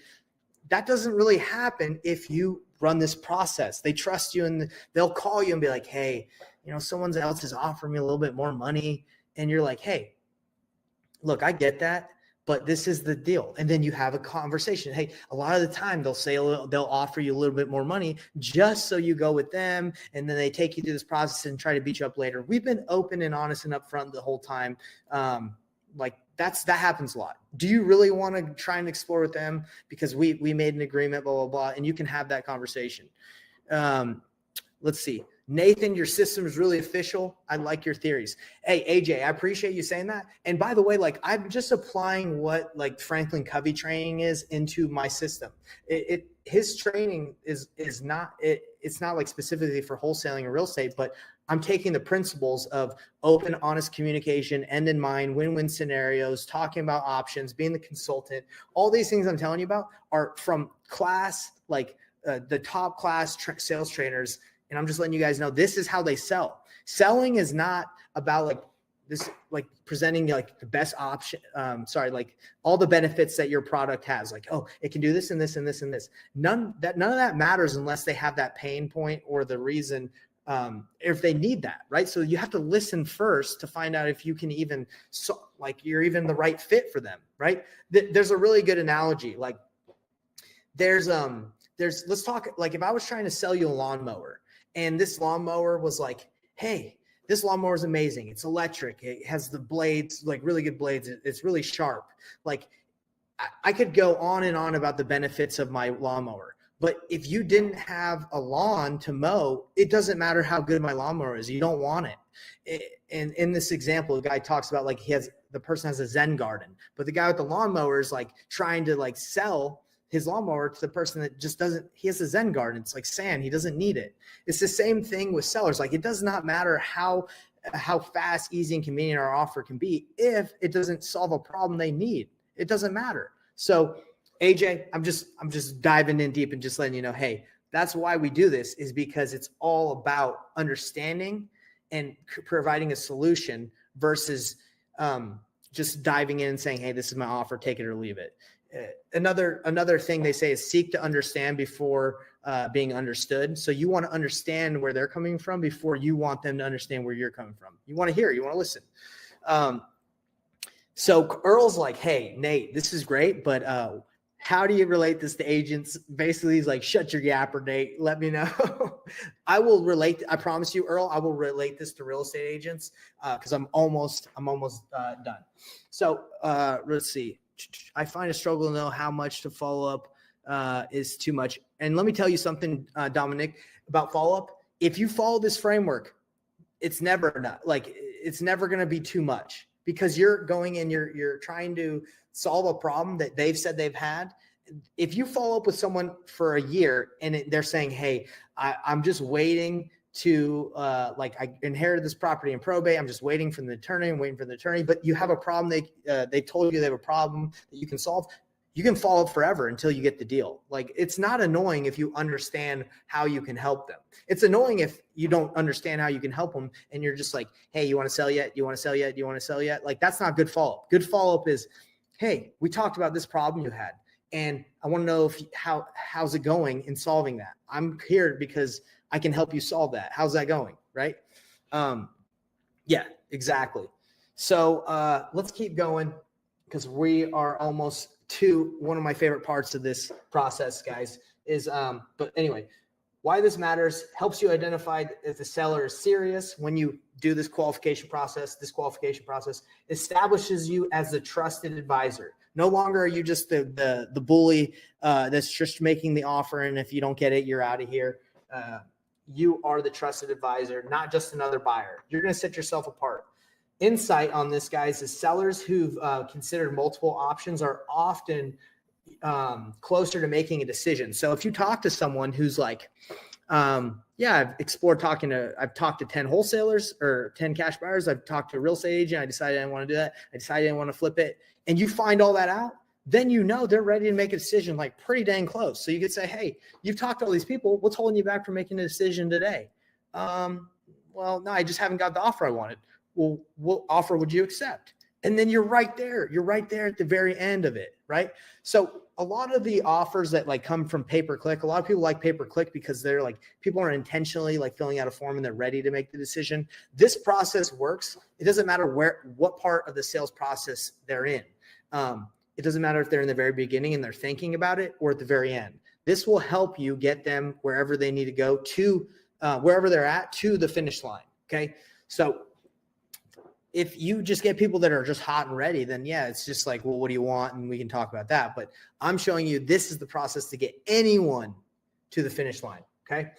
That doesn't really happen if you run this process. They trust you and they'll call you and be like, hey, someone else is offering me a little bit more money. And you're like, hey, look, I get that, but this is the deal. And then you have a conversation. Hey, a lot of the time they'll offer you a little bit more money just so you go with them. And then they take you through this process and try to beat you up later. We've been open and honest and upfront the whole time. That happens a lot. Do you really want to try and explore with them? Because we made an agreement, blah, blah, blah, and you can have that conversation. Let's see. Nathan, your system is really official. I like your theories. Hey, AJ, I appreciate you saying that. And by the way, like, I'm just applying what like Franklin Covey training is into my system. His training is not, it's not like specifically for wholesaling or real estate, but I'm taking the principles of open, honest communication, end in mind, win-win scenarios, talking about options, being the consultant. All these things I'm telling you about are from class, like the top class sales trainers. And I'm just letting you guys know, this is how they sell. Selling is not about like this, like presenting like the best option. Like all the benefits that your product has. Like, oh, it can do this and this and this and this. None of that matters unless they have that pain point or the reason, if they need that, right? So you have to listen first to find out if you can even, like you're even the right fit for them, right? There's a really good analogy. Like let's talk, like if I was trying to sell you a lawnmower and this lawnmower was like, hey, this lawnmower is amazing. It's electric. It has the blades, like really good blades. It's really sharp. Like I could go on and on about the benefits of my lawnmower. But if you didn't have a lawn to mow, it doesn't matter how good my lawnmower is. You don't want it. And in this example, the guy talks about like the person has a Zen garden, but the guy with the lawnmower is like trying to like sell his lawnmower to the person that just he has a Zen garden. It's like sand. He doesn't need it. It's the same thing with sellers. Like it does not matter how fast, easy, and convenient our offer can be if it doesn't solve a problem they need. It doesn't matter. So AJ, I'm just diving in deep and just letting you know, hey, that's why we do this, is because it's all about understanding and providing a solution versus just diving in and saying, hey, this is my offer, take it or leave it. Another thing they say is seek to understand before being understood. So you want to understand where they're coming from before you want them to understand where you're coming from. You want to hear, you want to listen. So Earl's like, hey, Nate, this is great, but how do you relate this to agents? Basically, he's like, shut your yapper, Nate. Let me know. I promise you, Earl, I will relate this to real estate agents because I'm almost done. So let's see. I find a struggle to know how much to follow up is too much. And let me tell you something, Dominic, about follow-up. If you follow this framework, it's never going to be too much, because you're going in, you're trying to solve a problem that they've said they've had. If you follow up with someone for a year and they're saying, hey, I'm just waiting to I inherited this property in probate. I'm just waiting for the attorney, but you have a problem. They told you they have a problem that you can solve. You can follow up forever until you get the deal. Like, it's not annoying if you understand how you can help them. It's annoying if you don't understand how you can help them and you're just like, hey, you want to sell yet? You want to sell yet? Do you want to sell yet? Like, that's not good follow-up. Good follow-up is, hey, we talked about this problem you had, and I want to know how's it going in solving that. I'm here because I can help you solve that. How's that going? Right? Yeah, exactly. So let's keep going. because we are almost to one of my favorite parts of this process, guys, is, but anyway, why this matters, helps you identify if the seller is serious. When you do this qualification process establishes you as the trusted advisor. No longer are you just the bully that's just making the offer, and if you don't get it, you're out of here. You are the trusted advisor, not just another buyer. You're going to set yourself apart. Insight on this, guys, is sellers who've considered multiple options are often closer to making a decision. So if you talk to someone who's like, I've talked to 10 wholesalers or 10 cash buyers. I've talked to a real estate agent. I decided I didn't want to do that. I decided I didn't want to flip it. And you find all that out, then you know they're ready to make a decision, like pretty dang close. So you could say, hey, you've talked to all these people. What's holding you back from making a decision today? Well, no, I just haven't got the offer I wanted. Well, what offer would you accept? And then you're right there. You're right there at the very end of it, right? So a lot of the offers that like come from pay-per-click, a lot of people like pay-per-click because they're like, people are intentionally like filling out a form and they're ready to make the decision. This process works. It doesn't matter what part of the sales process they're in. It doesn't matter if they're in the very beginning and they're thinking about it or at the very end. This will help you get them wherever they need to go to, wherever they're at, to the finish line. Okay. So if you just get people that are just hot and ready, then yeah, it's just like, well, what do you want? And we can talk about that. But I'm showing you this is the process to get anyone to the finish line. Okay.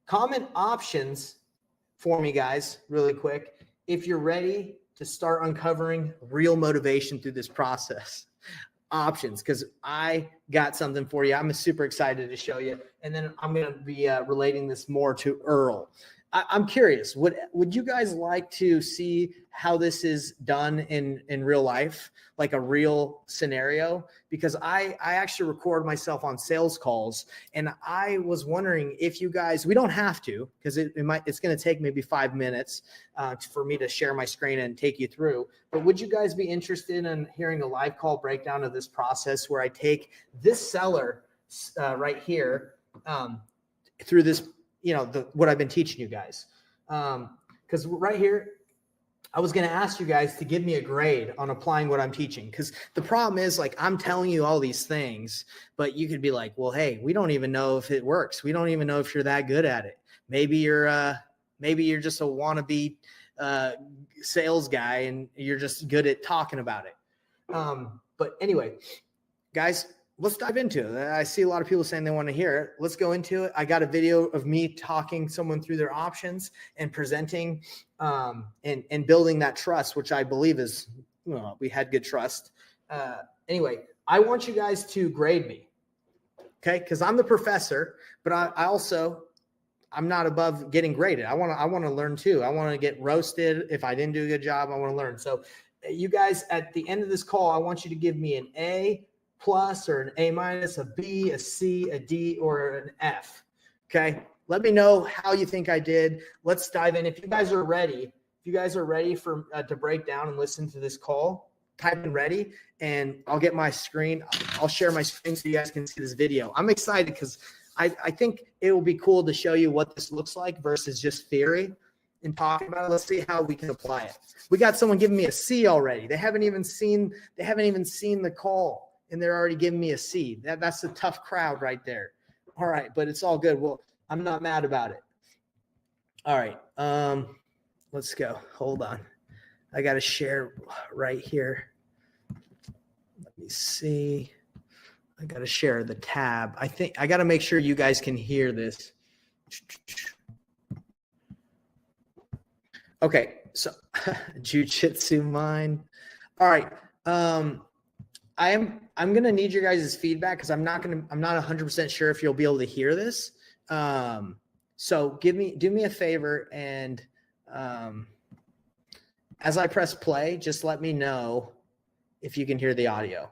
Common options for me, guys, really quick. If you're ready to start uncovering real motivation through this process, options, because I got something for you. I'm super excited to show you. And then I'm going to be relating this more to Earl. I'm curious, would you guys like to see how this is done in real life, like a real scenario? Because I actually record myself on sales calls, and I was wondering if you guys, we don't have to, because it's going to take maybe 5 minutes for me to share my screen and take you through. But would you guys be interested in hearing a live call breakdown of this process where I take this seller right here through this, what I've been teaching you guys. Because right here, I was going to ask you guys to give me a grade on applying what I'm teaching. Because the problem is, like, I'm telling you all these things, but you could be like, well, hey, we don't even know if it works. We don't even know if you're that good at it. Maybe you're just a wannabe sales guy and you're just good at talking about it. But anyway, guys, let's dive into it. I see a lot of people saying they want to hear it. Let's go into it. I got a video of me talking someone through their options and presenting and building that trust, which I believe is, we had good trust. Anyway, I want you guys to grade me. Okay. Cause I'm the professor, but I'm not above getting graded. I want to learn too. I want to get roasted. If I didn't do a good job, I want to learn. So you guys, at the end of this call, I want you to give me an A+ or an A-, a B, a C, a D, or an F. Okay. Let me know how you think I did. Let's dive in. If you guys are ready for to break down and listen to this call, type in ready, and I'll get my screen. I'll share my screen so you guys can see this video. I'm excited because I think it will be cool to show you what this looks like versus just theory and talking about it. Let's see how we can apply it. We got someone giving me a C already. They haven't even seen the call, and they're already giving me a C. That's a tough crowd right there. All right, but it's all good. Well, I'm not mad about it. All right, let's go. Hold on. I got to share right here. Let me see. I got to share the tab. I think I got to make sure you guys can hear this. Okay, so Jiu-Jitsu mind. All right. I'm going to need your guys' feedback because I'm not 100% sure if you'll be able to hear this. So do me a favor, and as I press play, just let me know if you can hear the audio.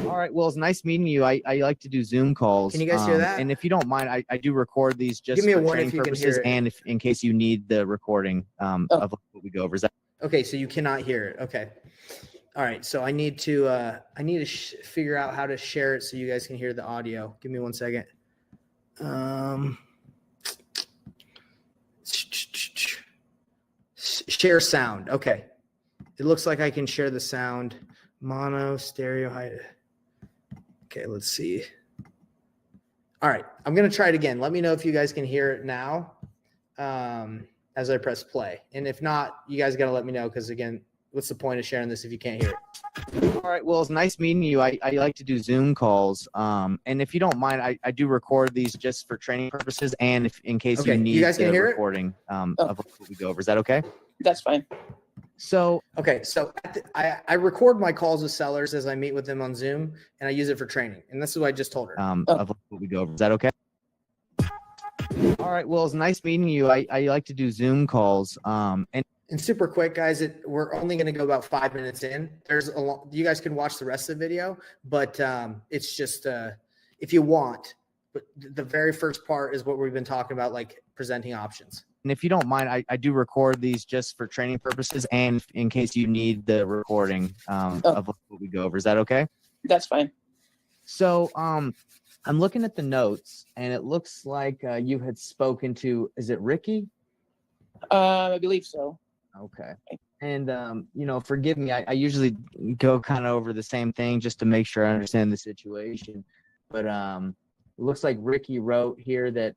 All right. Well, it's nice meeting you. I like to do Zoom calls. Can you guys hear that? And if you don't mind, I do record these just Give me a for one training if you can purposes hear it. and in case you need the recording of what we go over. Is that Okay, so you cannot hear it. Okay. All right, so I need to figure out how to share it so you guys can hear the audio. Give me 1 second. Share sound. Okay. It looks like I can share the sound. Mono, stereo, height. Okay, let's see. All right, I'm going to try it again. Let me know if you guys can hear it now as I press play. And if not, you guys got to let me know because, again, what's the point of sharing this if you can't hear it? All right. Well, it's nice meeting you. I like to do Zoom calls. And if you don't mind, I do record these just for training purposes and if in case Okay, you you need guys can the hear it? recording of what we go over. Is that okay? That's fine. So Okay, so I record my calls with sellers as I meet with them on Zoom, and I use it for training. And this is what I just told her. of what we go over. Is that okay? All right. Well, it's nice meeting you. I like to do Zoom calls. And super quick, guys, we're only going to go about 5 minutes in. There's a lot, you guys can watch the rest of the video, but it's just if you want. But the very first part is what we've been talking about, like presenting options. And if you don't mind, I do record these just for training purposes and in case you need the recording of what we go over. Is that okay? That's fine. So I'm looking at the notes and it looks like you had spoken to, is it Ricky? I believe so. Okay. And, forgive me, I usually go kind of over the same thing just to make sure I understand the situation. But it looks like Ricky wrote here that,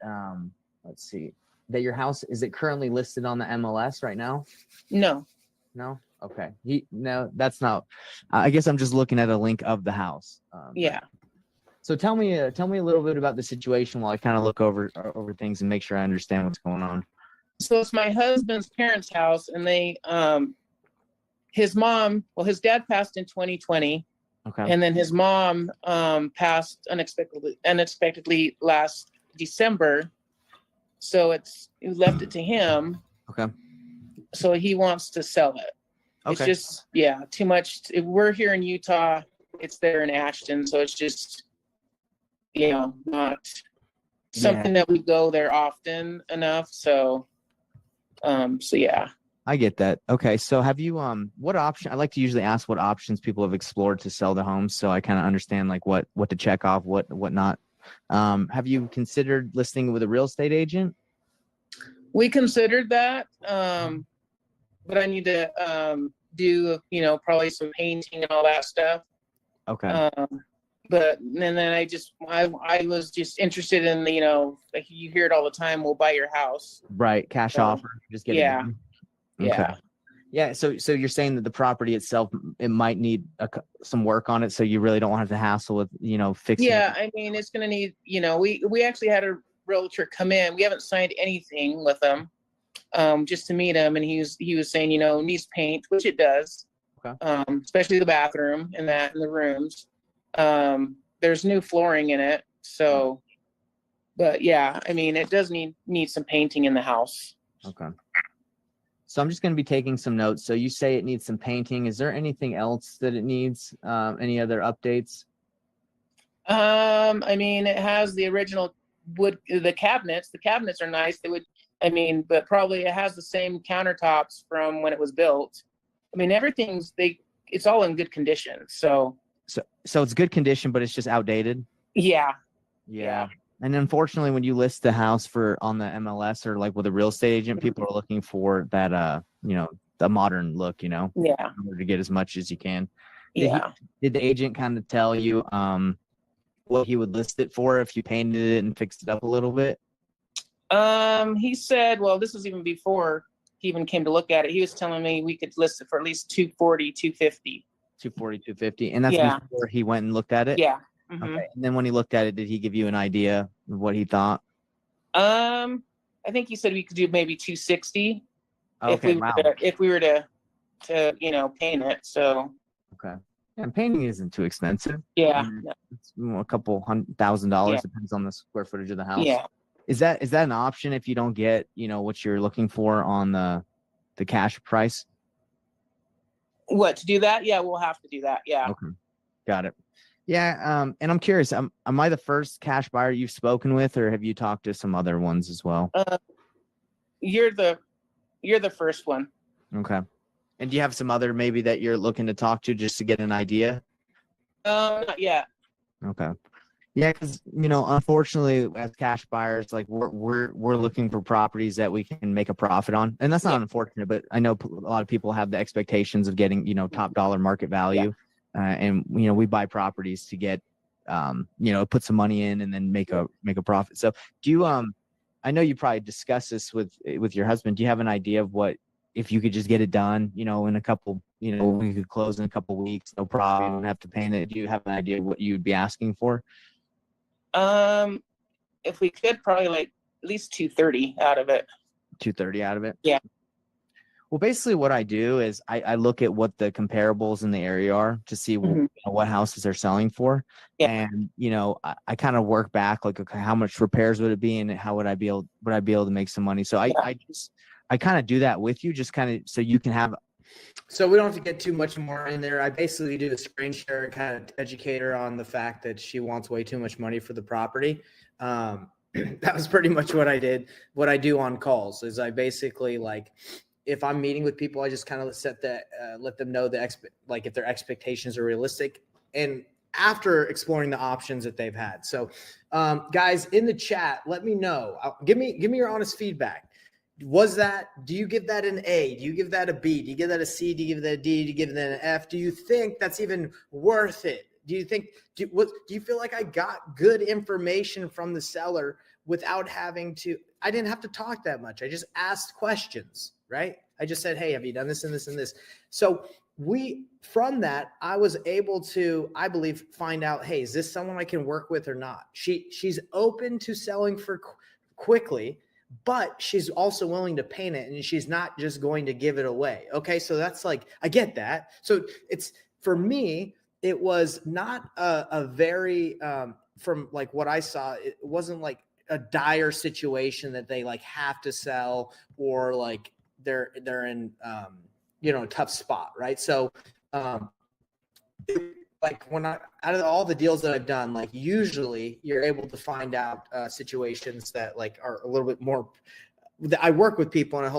let's see, that your house, is it currently listed on the MLS right now? No. No? Okay. No, that's not, I guess I'm just looking at a link of the house. Yeah. So tell me a little bit about the situation while I kind of look over things and make sure I understand what's going on. So it's my husband's parents' house, and they, his dad passed in 2020, Okay. and then his mom passed unexpectedly last December. So we left it to him. Okay. So he wants to sell it. Okay. It's just, too much. We're here in Utah. It's there in Ashton. So it's just, not something that we go there often enough. So yeah. I get that. Okay. So have you, what option, I like to usually ask what options people have explored to sell their homes. So I kind of understand like what to check off, what not. Have you considered listing with a real estate agent? We considered that. But I need to, do, probably some painting and all that stuff. Okay. But and then I was just interested in the, like you hear it all the time, we'll buy your house. Right. Cash offer. Just get it done. Okay. Yeah. Yeah. So you're saying that the property itself, it might need some work on it. So you really don't want to have to hassle with, fixing Yeah. it. I mean, it's going to need, we actually had a realtor come in. We haven't signed anything with him, just to meet him. And he was saying, needs paint, which it does. Okay. Especially the bathroom and the rooms. There's new flooring in it. So, but yeah, I mean, it does need some painting in the house. Okay. So I'm just going to be taking some notes. So you say it needs some painting. Is there anything else that it needs? Any other updates? I mean, it has the original wood, the cabinets. The cabinets are nice. But probably it has the same countertops from when it was built. I mean, it's all in good condition. So it's good condition, but it's just outdated. Yeah. And unfortunately, when you list the house on the MLS or like with a real estate agent, people are looking for that, the modern look, Yeah. in order to get as much as you can. Did the agent kind of tell you, what he would list it for if you painted it and fixed it up a little bit? He said, well, this was even before he even came to look at it. He was telling me we could list it for at least 240, 250. 240, 250. And that's before he went and looked at it? Yeah. Mm-hmm. Okay. And then when he looked at it, did he give you an idea of what he thought? I think he said we could do maybe 260 Okay, if we were to paint it. So okay. And painting isn't too expensive. Yeah. It's a couple $1,000, depends on the square footage of the house. Yeah. Is that an option if you don't get, what you're looking for on the cash price? What, to do that? Yeah, we'll have to do that. Yeah. Okay. Got it. Yeah. And I'm curious, am I the first cash buyer you've spoken with, or have you talked to some other ones as well? You're the first one. Okay. And do you have some other maybe that you're looking to talk to just to get an idea? Not yet. Okay. Yeah, because unfortunately, as cash buyers, like we're looking for properties that we can make a profit on, and that's not unfortunate. But I know a lot of people have the expectations of getting top dollar market value. and we buy properties to get put some money in and then make a profit. So do you I know you probably discussed this with your husband. Do you have an idea of what, if you could just get it done, in a couple, we could close in a couple weeks, no problem, you don't have to paint it. Do you have an idea of what you'd be asking for? If we could, probably like at least 230 out of it. 230 out of it? Yeah. Well, basically what I do is I look at what the comparables in the area are to see what houses are selling for. Yeah. And, I kind of work back, like, okay, how much repairs would it be and how would I be able to make some money? So I kind of do that with you, just kind of so you can have. So we don't have to get too much more in there. I basically do a screen share and kind of educate her on the fact that she wants way too much money for the property. That was pretty much what I did. What I do on calls is I basically, like, if I'm meeting with people, I just kind of let them know if their expectations are realistic, and after exploring the options that they've had. So, guys in the chat, let me know. Give me your honest feedback. Do you give that an A? Do you give that a B? Do you give that a C? Do you give that a D? Do you give that an F? Do you think that's even worth it? Do you feel like I got good information from the seller without I didn't have to talk that much. I just asked questions, right? I just said, hey, have you done this and this and this? So from that, I was able to, I believe, find out, hey, is this someone I can work with or not? She's open to selling for quickly, but she's also willing to paint it, and she's not just going to give it away. Okay. So that's like, I get that. So for me, it was not a very, from like what I saw, it wasn't like a dire situation that they like have to sell, or like they're in, a tough spot. Right. So, like out of all the deals that I've done, like usually you're able to find out situations that like are a little bit more. I work with people and I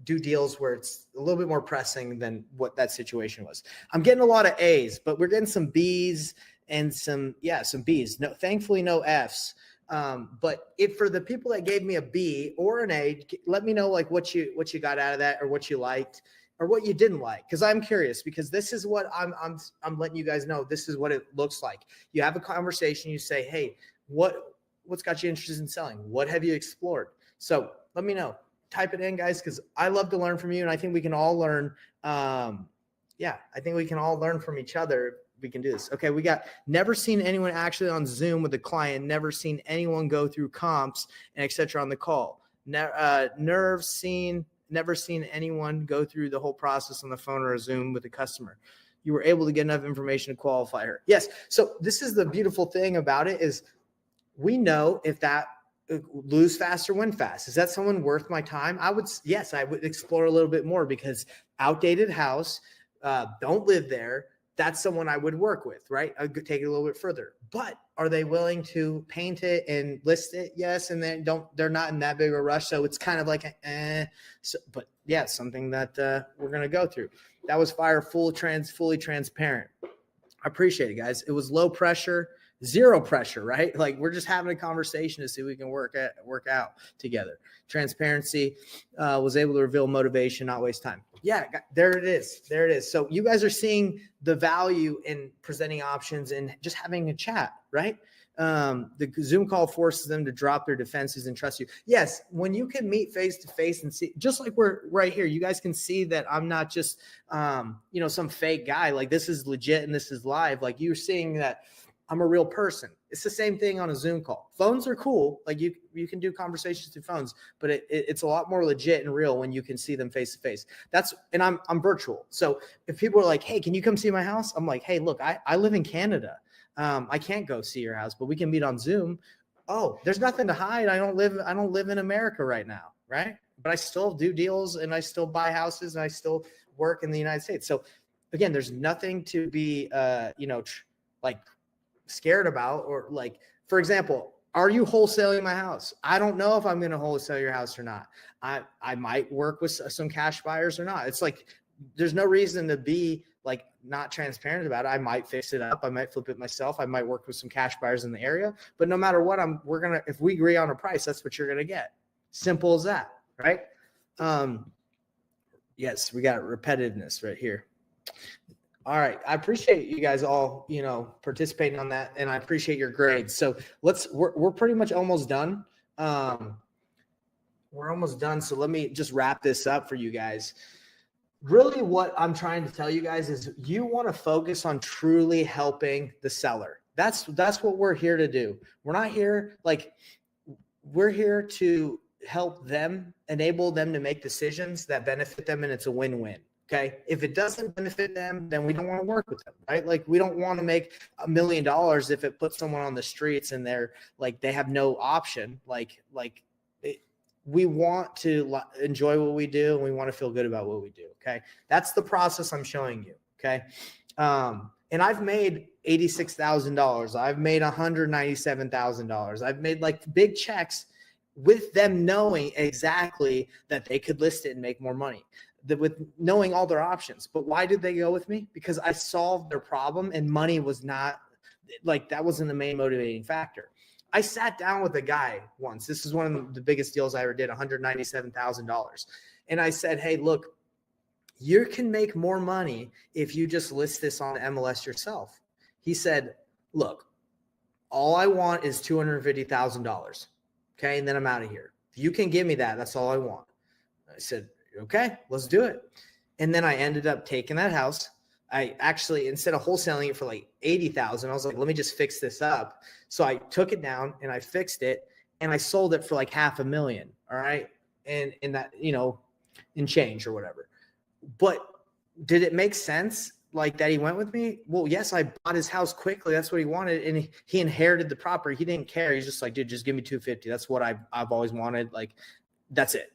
do deals where it's a little bit more pressing than what that situation was. I'm getting a lot of A's, but we're getting some B's and some B's. No, thankfully no F's. But for the people that gave me a B or an A, let me know like what you got out of that, or what you liked, or what you didn't like. Because I'm curious, because this is what I'm letting you guys know. This is what it looks like. You have a conversation. You say, hey, what's got you interested in selling? What have you explored? So let me know. Type it in, guys, because I love to learn from you, and I think we can all learn. I think we can all learn from each other. We can do this. Okay, we got never seen anyone actually on Zoom with a client. Never seen anyone go through comps and etc. on the call. Never seen anyone go through the whole process on the phone or a Zoom with a customer. You were able to get enough information to qualify her. Yes. So this is the beautiful thing about it, is we know if that lose fast or win fast. Is that someone worth my time? I would explore a little bit more, because outdated house, don't live there. That's someone I would work with, right? I could take it a little bit further. But are they willing to paint it and list it? Yes. And then they're not in that big of a rush. So it's kind of like, but yeah, something that we're going to go through. That was fire, fully transparent. I appreciate it, guys. It was low pressure, zero pressure, right? Like we're just having a conversation to see if we can work out together. Transparency, was able to reveal motivation, not waste time. Yeah, there it is. So you guys are seeing the value in presenting options and just having a chat, right? The Zoom call forces them to drop their defenses and trust you. Yes, when you can meet face to face and see, just like we're right here, you guys can see that I'm not just some fake guy. Like this is legit and this is live. Like you're seeing that I'm a real person. It's the same thing on a Zoom call. Phones are cool. Like you can do conversations through phones, but it's a lot more legit and real when you can see them face to face. And I'm virtual. So if people are like, hey, can you come see my house? I'm like, hey, look, I live in Canada. I can't go see your house, but we can meet on Zoom. Oh, there's nothing to hide. I don't live in America right now. Right. But I still do deals and I still buy houses and I still work in the United States. So again, there's nothing to be, like scared about, or like, for example, are you wholesaling my house? I don't know if I'm going to wholesale your house or not. I might work with some cash buyers or not. It's like, there's no reason to be like not transparent about it. I might fix it up. I might flip it myself. I might work with some cash buyers in the area, but no matter what, if we agree on a price, that's what you're going to get. Simple as that. Right. Yes, we got repetitiveness right here. All right. I appreciate you guys all, participating on that, and I appreciate your grades. So we're pretty much almost done. We're almost done. So let me just wrap this up for you guys. Really what I'm trying to tell you guys is you want to focus on truly helping the seller. That's what we're here to do. We're not here we're here to help them, enable them to make decisions that benefit them, and it's a win-win. Okay. If it doesn't benefit them, then we don't want to work with them, right? Like we don't want to make $1 million if it puts someone on the streets and they're like, they have no option. We want to enjoy what we do and we want to feel good about what we do. Okay. That's the process I'm showing you. Okay. And I've made $86,000. I've made $197,000. I've made like big checks with them knowing exactly that they could list it and make more money, with knowing all their options. But why did they go with me? Because I solved their problem, and money was not that wasn't the main motivating factor. I sat down with a guy once. This is one of the biggest deals I ever did, $197,000. And I said, hey, look, you can make more money if you just list this on MLS yourself. He said, look, all I want is $250,000. Okay. And then I'm out of here. If you can give me that, that's all I want. I said, okay, let's do it. And then I ended up taking that house. I actually, instead of wholesaling it for like 80,000, I was like, let me just fix this up. So I took it down and I fixed it and I sold it for like $500,000. All right. And in that, in change or whatever. But did it make sense like that he went with me? Well, yes, I bought his house quickly. That's what he wanted. And he inherited the property. He didn't care. He's just like, dude, just give me 250. That's what I've always wanted. Like, that's it.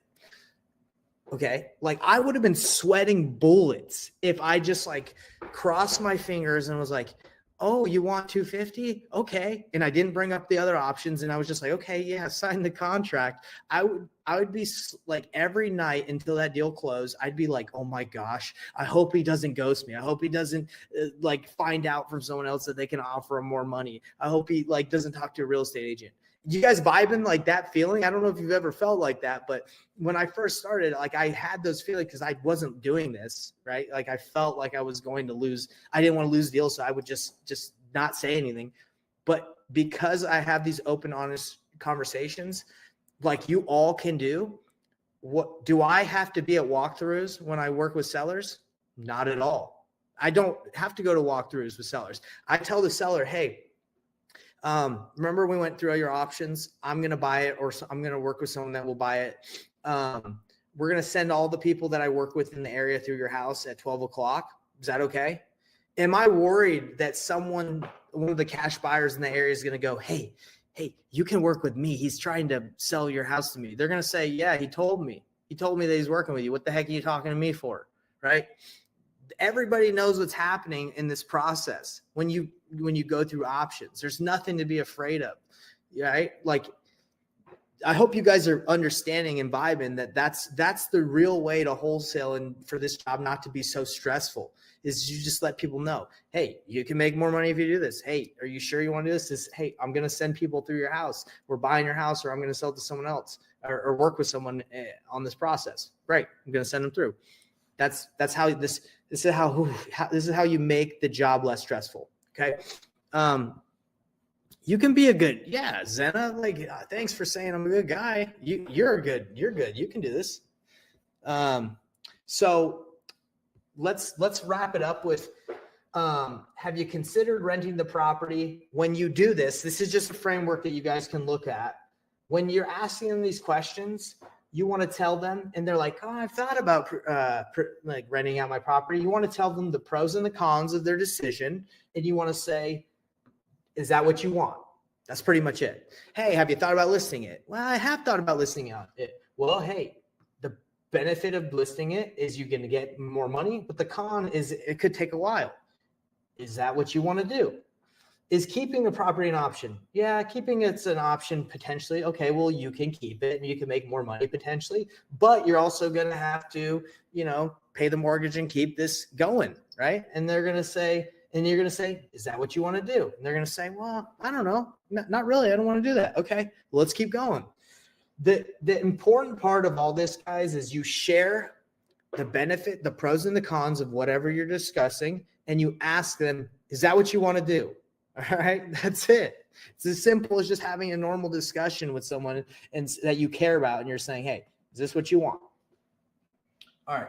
Okay. Like I would have been sweating bullets if I just like crossed my fingers and was like, oh, you want 250? Okay. And I didn't bring up the other options. And I was just like, okay, yeah, sign the contract. I would be like every night until that deal closed. I'd be like, oh my gosh, I hope he doesn't ghost me. I hope he doesn't find out from someone else that they can offer him more money. I hope he doesn't talk to a real estate agent. You guys vibing like that feeling? I don't know if you've ever felt like that, but when I first started, I had those feelings because I wasn't doing this, right? Like I felt like I was going to lose. I didn't want to lose deals, so I would just not say anything. But because I have these open, honest conversations, like you all can do, what do I have to be at walkthroughs when I work with sellers? Not at all. I don't have to go to walkthroughs with sellers. I tell the seller, hey, remember we went through all your options. I'm going to buy it, or I'm going to work with someone that will buy it. We're going to send all the people that I work with in the area through your house at 12 o'clock. Is that okay? Am I worried that one of the cash buyers in the area is going to go, hey, you can work with me. He's trying to sell your house to me. They're going to say, yeah, he told me that he's working with you. What the heck are you talking to me for? Right? Everybody knows what's happening in this process. When you go through options, there's nothing to be afraid of. Right? Like, I hope you guys are understanding and vibing that that's the real way to wholesale, and for this job not to be so stressful is you just let people know, hey, you can make more money if you do this. Hey, are you sure you want to do this? Hey, I'm going to send people through your house. We're buying your house, or I'm going to sell it to someone else, or work with someone on this process. Great. I'm going to send them through. That's how this is how you make the job less stressful. Okay. You can be Zena, thanks for saying I'm a good guy. You're good. You can do this. So let's wrap it up with, have you considered renting the property? When you do this is just a framework that you guys can look at. When you're asking them these questions, you want to tell them, and they're like, oh, I've thought about renting out my property. You want to tell them the pros and the cons of their decision. And you want to say, is that what you want? That's pretty much it. Hey, have you thought about listing it? Well, I have thought about listing it. Well, hey, the benefit of listing it is you're going to get more money, but the con is it could take a while. Is that what you want to do? Is keeping the property an option? Yeah, keeping it's an option potentially. Okay, well, you can keep it and you can make more money potentially, but you're also going to have to, pay the mortgage and keep this going, right? And they're going to say, and you're going to say, is that what you want to do? And they're going to say, well, I don't know. Not really. I don't want to do that. Okay, well, let's keep going. The important part of all this, guys, is you share the benefit, the pros and the cons of whatever you're discussing, and you ask them, is that what you want to do? All right, that's it. It's as simple as just having a normal discussion with someone and that you care about, and you're saying, hey, is this what you want? All right.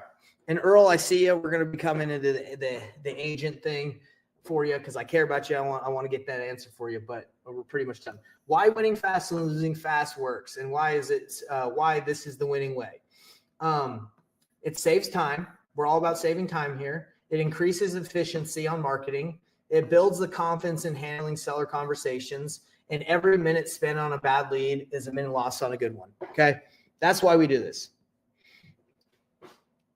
And Earl, I see you. We're going to be coming into the agent thing for you because I care about you. I want to get that answer for you, but we're pretty much done. Why winning fast and losing fast works, and why is it? Why this is the winning way? It saves time. We're all about saving time here. It increases efficiency on marketing. It builds the confidence in handling seller conversations. And every minute spent on a bad lead is a minute lost on a good one. Okay, that's why we do this.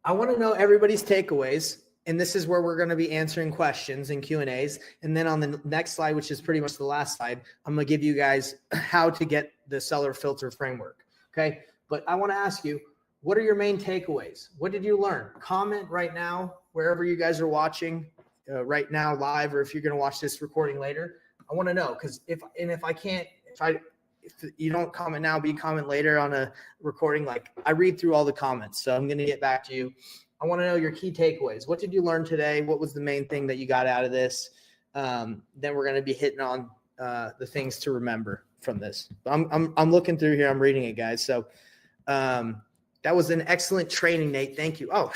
I want to know everybody's takeaways, and this is where we're going to be answering questions and Q&As. And then on the next slide, which is pretty much the last slide, I'm going to give you guys how to get the seller filter framework. Okay, but I want to ask you, what are your main takeaways? What did you learn? Comment right now, wherever you guys are watching right now live, or if you're going to watch this recording later. I want to know, because if you don't comment now, but you comment later on a recording, like I read through all the comments. So I'm going to get back to you. I want to know your key takeaways. What did you learn today? What was the main thing that you got out of this? Then we're going to be hitting on the things to remember from this. I'm looking through here. I'm reading it, guys. So that was an excellent training, Nate. Thank you. Oh,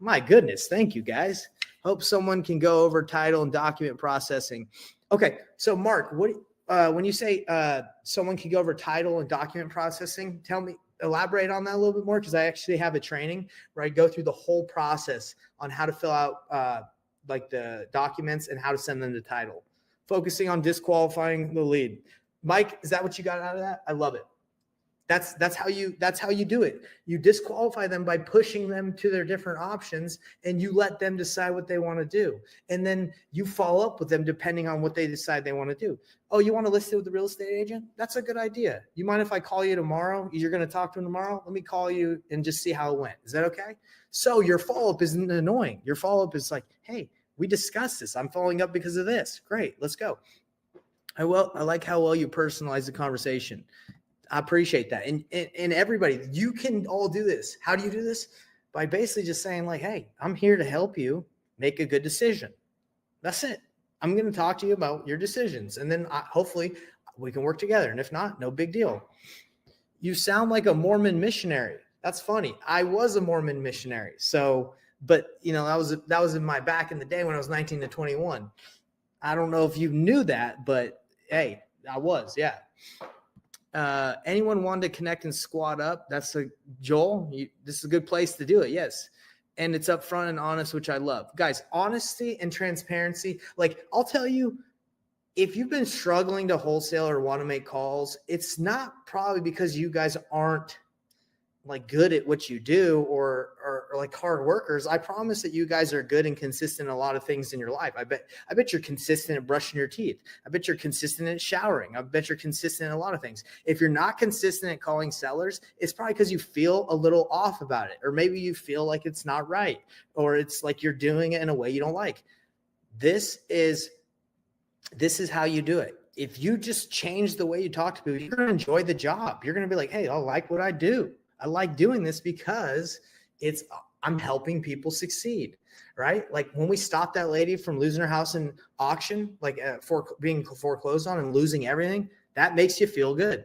my goodness. Thank you, guys. Hope someone can go over title and document processing. Okay. So Mark, when you say someone can go over title and document processing, elaborate on that a little bit more, because I actually have a training where I go through the whole process on how to fill out like the documents and how to send them to title, focusing on disqualifying the lead. Mike, is that what you got out of that? I love it. That's how you do it. You disqualify them by pushing them to their different options, and you let them decide what they want to do. And then you follow up with them depending on what they decide they want to do. Oh, you want to list it with the real estate agent? That's a good idea. You mind if I call you tomorrow? You're going to talk to him tomorrow? Let me call you and just see how it went. Is that okay? So your follow-up isn't annoying. Your follow-up is like, hey, we discussed this. I'm following up because of this. Great. Let's go. I like how well you personalize the conversation. I appreciate that. And everybody, you can all do this. How do you do this? By basically just saying like, hey, I'm here to help you make a good decision. That's it. I'm going to talk to you about your decisions. And then hopefully we can work together. And if not, no big deal. You sound like a Mormon missionary. That's funny. I was a Mormon missionary. So, but you know, that was in my back in the day when I was 19 to 21. I don't know if you knew that, but hey, I was, yeah. Anyone wanted to connect and squat up? That's Joel. This is a good place to do it. Yes. And it's upfront and honest, which I love. Guys, honesty and transparency. Like I'll tell you, if you've been struggling to wholesale or want to make calls, it's not probably because you guys aren't like good at what you do or like hard workers. I promise that you guys are good and consistent in a lot of things in your life. I bet you're consistent at brushing your teeth. I bet you're consistent at showering. I bet you're consistent in a lot of things. If you're not consistent at calling sellers, it's probably because you feel a little off about it, or maybe you feel like it's not right, or it's like you're doing it in a way you don't like. This is how you do it. If you just change the way you talk to people, you're going to enjoy the job. You're going to be like, hey, I like what I do. I like doing this because I'm helping people succeed, right? Like when we stopped that lady from losing her house in auction, like for being foreclosed on and losing everything, that makes you feel good.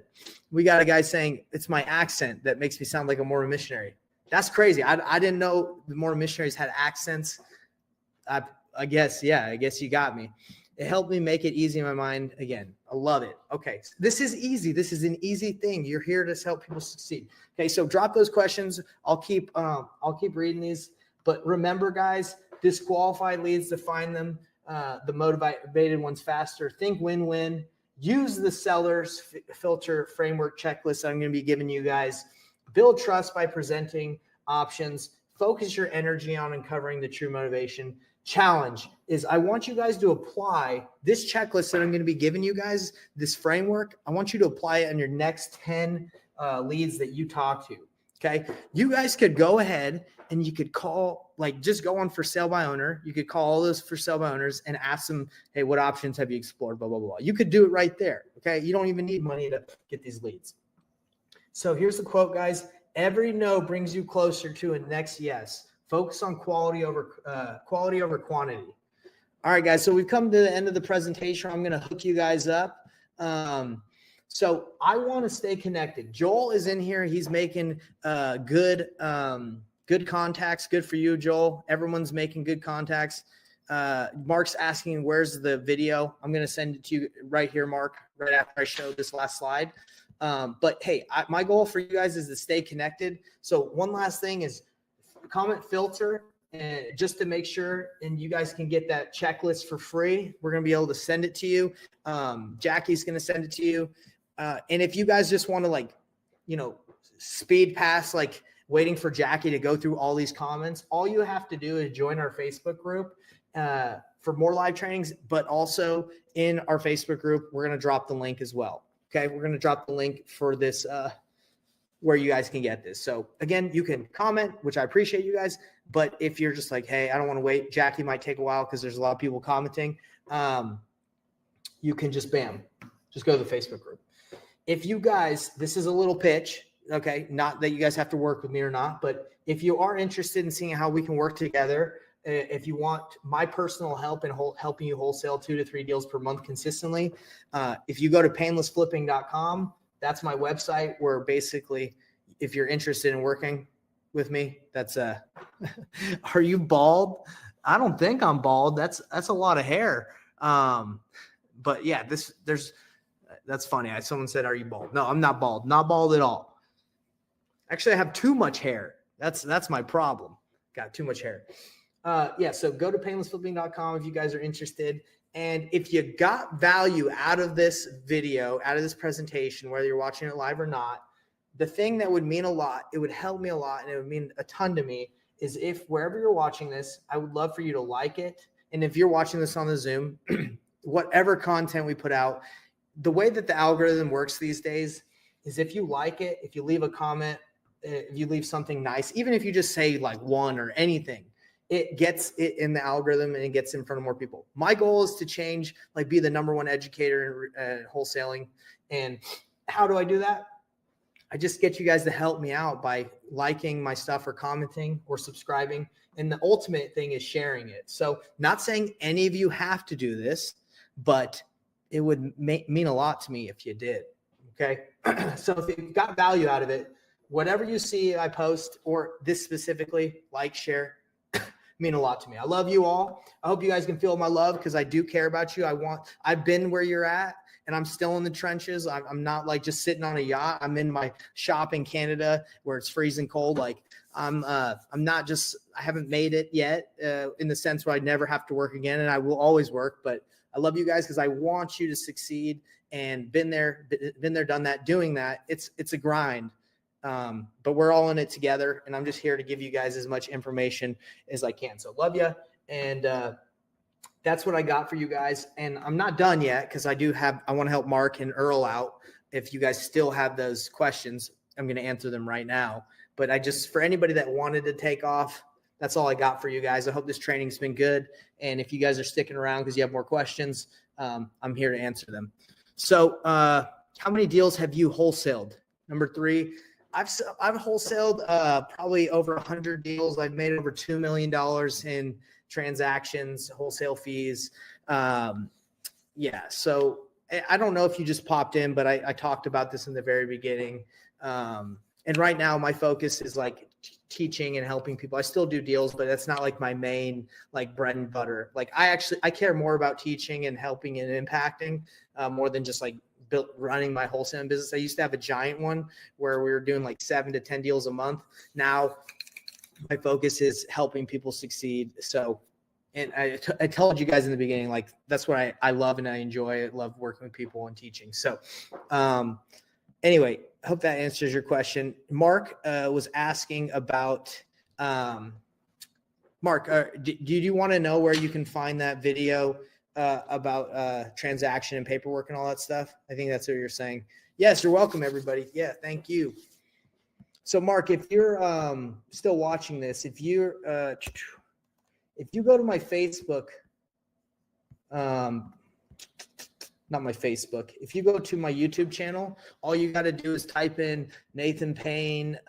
We got a guy saying it's my accent that makes me sound like a Mormon missionary. That's crazy. I didn't know the Mormon missionaries had accents. I guess you got me. It helped me make it easy in my mind again. I love it. Okay. This is easy. This is an easy thing. You're here to help people succeed. Okay. So drop those questions. I'll keep reading these, but remember guys, disqualified leads, define them. The motivated ones faster. Think win-win. Use the seller's filter framework checklist I'm going to be giving you guys. Build trust by presenting options. Focus your energy on uncovering the true motivation. Challenge is I want you guys to apply this checklist that I'm going to be giving you guys, this framework. I want you to apply it on your next 10 leads that you talk to. Okay. You guys could go ahead and you could call, like just go on for sale by owner. You could call all those for sale by owners and ask them, hey, what options have you explored? Blah, blah, blah. You could do it right there. Okay. You don't even need money to get these leads. So here's the quote, guys. Every no brings you closer to a next yes. Focus on quality over quantity. All right, guys. So we've come to the end of the presentation. I'm going to hook you guys up. So I want to stay connected. Joel is in here. He's making good contacts. Good for you, Joel. Everyone's making good contacts. Mark's asking, where's the video? I'm going to send it to you right here, Mark, right after I show this last slide. But hey, my goal for you guys is to stay connected. So one last thing is comment filter, and just to make sure, and you guys can get that checklist for free. We're going to be able to send it to you. Jackie's going to send it to you. And if you guys just want to speed past, waiting for Jackie to go through all these comments, all you have to do is join our Facebook group for more live trainings, but also in our Facebook group, we're going to drop the link as well. Okay. We're going to drop the link for this, where you guys can get this. So again, you can comment, which I appreciate you guys, but if you're just like, hey, I don't want to wait, Jackie might take a while because there's a lot of people commenting. You can just go to the Facebook group. If you guys, this is a little pitch, okay? Not that you guys have to work with me or not, but if you are interested in seeing how we can work together, if you want my personal help in helping you wholesale 2 to 3 deals per month consistently, if you go to painlessflipping.com, that's my website where basically, if you're interested in working with me, that's are you bald? I don't think I'm bald. That's a lot of hair. But yeah, that's funny. Someone said, are you bald? No, I'm not bald. Not bald at all. Actually, I have too much hair. That's my problem. Got too much hair. Yeah, so go to painlessflipping.com if you guys are interested. And if you got value out of this video, out of this presentation, whether you're watching it live or not, the thing that would mean a lot, it would help me a lot, and it would mean a ton to me, is if wherever you're watching this, I would love for you to like it. And if you're watching this on the Zoom, whatever content we put out, the way that the algorithm works these days is if you like it, if you leave a comment, if you leave something nice, even if you just say one or anything, it gets it in the algorithm and it gets in front of more people. My goal is to change, be the #1 educator in wholesaling. And how do I do that? I just get you guys to help me out by liking my stuff or commenting or subscribing. And the ultimate thing is sharing it. So not saying any of you have to do this, but it would mean a lot to me if you did. Okay. So if you got value out of it, whatever you see I post, or this specifically, share, mean a lot to me. I love you all. I hope you guys can feel my love because I do care about you. I've been where you're at, and I'm still in the trenches. I'm not just sitting on a yacht. I'm in my shop in Canada where it's freezing cold. I'm not just, I haven't made it yet in the sense where I never have to work again, and I will always work, but I love you guys because I want you to succeed, and been there, done that, doing that. It's a grind. But we're all in it together, and I'm just here to give you guys as much information as I can. So love you. And, that's what I got for you guys. And I'm not done yet, because I want to help Mark and Earl out. If you guys still have those questions, I'm going to answer them right now. But for anybody that wanted to take off, that's all I got for you guys. I hope this training's been good. And if you guys are sticking around because you have more questions, I'm here to answer them. So, how many deals have you wholesaled? Number 3, I've wholesaled probably over 100 deals. I've made over $2 million in transactions, wholesale fees. Yeah. So I don't know if you just popped in, but I talked about this in the very beginning. And right now my focus is teaching and helping people. I still do deals, but that's not my main bread and butter. I care more about teaching and helping and impacting more than just running my wholesaling business. I used to have a giant one where we were doing 7 to 10 deals a month. Now my focus is helping people succeed. So, and I told you guys in the beginning, that's what I love and I enjoy. I love working with people and teaching. So, anyway, I hope that answers your question. Mark was asking about, Mark, do you want to know where you can find that video about transaction and paperwork and all that stuff? I think that's what you're saying. Yes, you're welcome, everybody. Yeah, thank you. So, Mark, if you're still watching this, if you go to my Facebook, not my Facebook. If you go to my YouTube channel, all you got to do is type in Nathan Payne,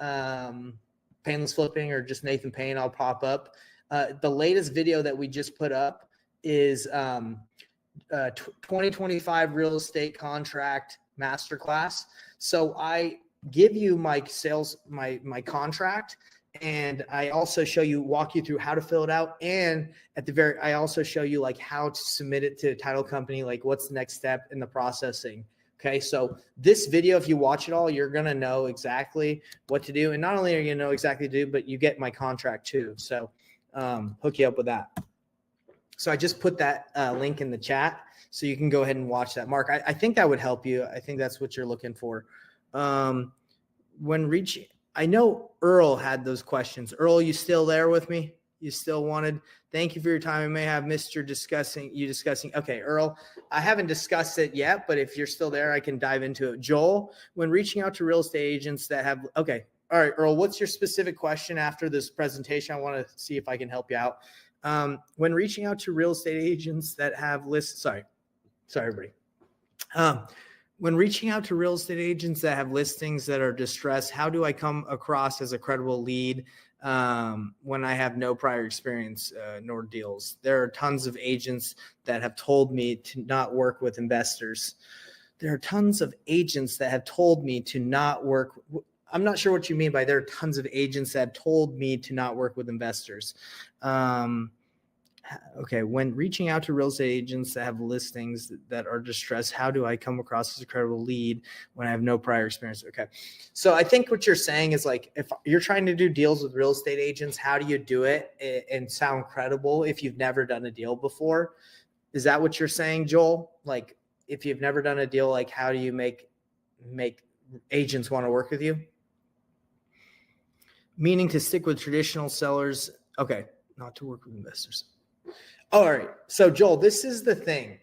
painless flipping, or just Nathan Payne. I'll pop up. The latest video that we just put up is 2025 real estate contract masterclass. So I give you my sales, my contract, and I also walk you through how to fill it out. And I also show you like how to submit it to a title company, like what's the next step in the processing. Okay. So this video, if you watch it all, you're going to know exactly what to do. And not only are you going to know exactly what to do, but you get my contract too. So hook you up with that. So I just put that link in the chat so you can go ahead and watch that. Mark, I think that would help you. I think that's what you're looking for. I know Earl had those questions. Earl, you still there with me? You still wanted? Thank you for your time. I may have missed you discussing. Okay, Earl, I haven't discussed it yet, but if you're still there, I can dive into it. Joel, when reaching out to real estate agents that have, okay. All right, Earl, what's your specific question after this presentation? I want to see if I can help you out. When reaching out to real estate agents that have lists, sorry, everybody. When reaching out to real estate agents that have listings that are distressed, how do I come across as a credible lead when I have no prior experience nor deals? There are tons of agents that have told me to not work with investors. There are tons of agents that have told me to not work. I'm not sure what you mean by there are tons of agents that have told me to not work with investors. Okay, when reaching out to real estate agents that have listings that are distressed, how do I come across as a credible lead when I have no prior experience? Okay, so I think what you're saying is like, if you're trying to do deals with real estate agents, how do you do it and sound credible if you've never done a deal before? Is that what you're saying, Joel? Like, if you've never done a deal, like how do you make agents want to work with you? Meaning to stick with traditional sellers. Okay, not to work with investors. All right. So Joel, this is the thing.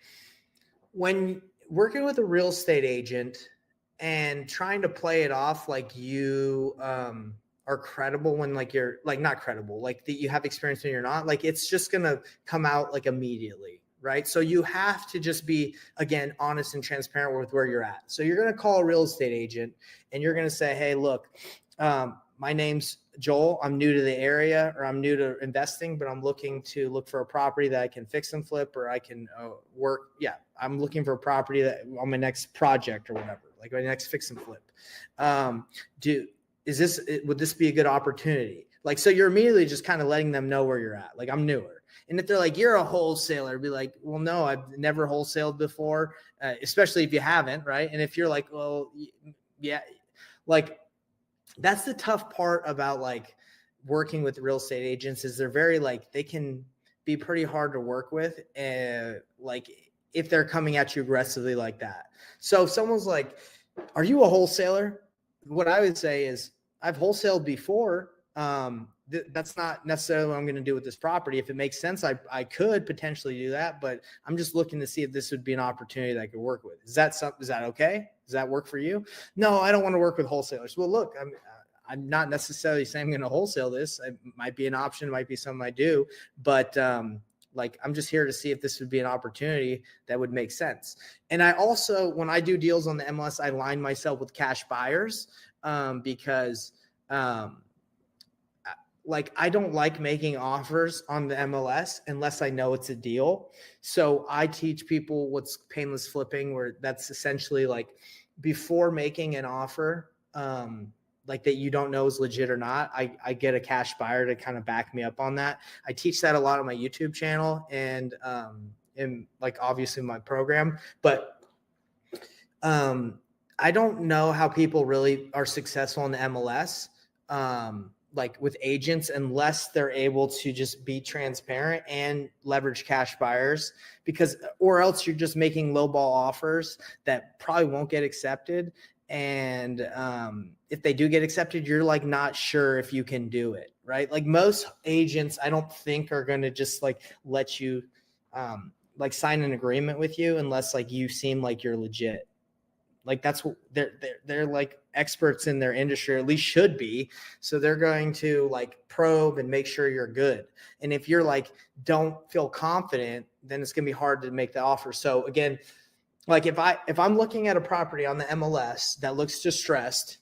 When working with a real estate agent and trying to play it off like you are credible when like you're like not credible, like that you have experience when you're not, like it's just going to come out like immediately. Right. So you have to just be, again, honest and transparent with where you're at. So you're going to call a real estate agent and you're going to say, hey, look, my name's Joel. I'm new to the area, or I'm new to investing, but I'm looking for a property that I can fix and flip, or I can work. Yeah, I'm looking for a property that on my next project or whatever, like my next fix and flip. Would this be a good opportunity? Like, so you're immediately just kind of letting them know where you're at. Like, I'm newer. And if they're like, you're a wholesaler, be like, well, no, I've never wholesaled before, especially if you haven't, right? And if you're like, well, yeah, like, that's the tough part about like working with real estate agents is they're very like, they can be pretty hard to work with. And like, if they're coming at you aggressively like that. So if someone's like, are you a wholesaler? What I would say is I've wholesaled before. That's not necessarily what I'm going to do with this property. If it makes sense, I could potentially do that, but I'm just looking to see if this would be an opportunity that I could work with. Is that okay? Does that work for you? No, I don't want to work with wholesalers. Well, look, I'm not necessarily saying I'm going to wholesale this. It might be an option, it might be something I do, but like I'm just here to see if this would be an opportunity that would make sense. And I also, when I do deals on the MLS, I line myself with cash buyers because like I don't like making offers on the MLS unless I know it's a deal. So I teach people what's painless flipping, where that's essentially like before making an offer, like that you don't know is legit or not, I get a cash buyer to kind of back me up on that. I teach that a lot on my YouTube channel and in like obviously my program, but I don't know how people really are successful in the MLS. Like with agents, unless they're able to just be transparent and leverage cash buyers, or else you're just making lowball offers that probably won't get accepted. And if they do get accepted, you're like not sure if you can do it, right? Like most agents, I don't think are going to just like let you like sign an agreement with you unless like you seem like you're legit. Like that's what they're like experts in their industry, or at least should be. So they're going to like probe and make sure you're good. And if you're like, don't feel confident, then it's going to be hard to make the offer. So again, Like if I'm looking at a property on the MLS that looks distressed,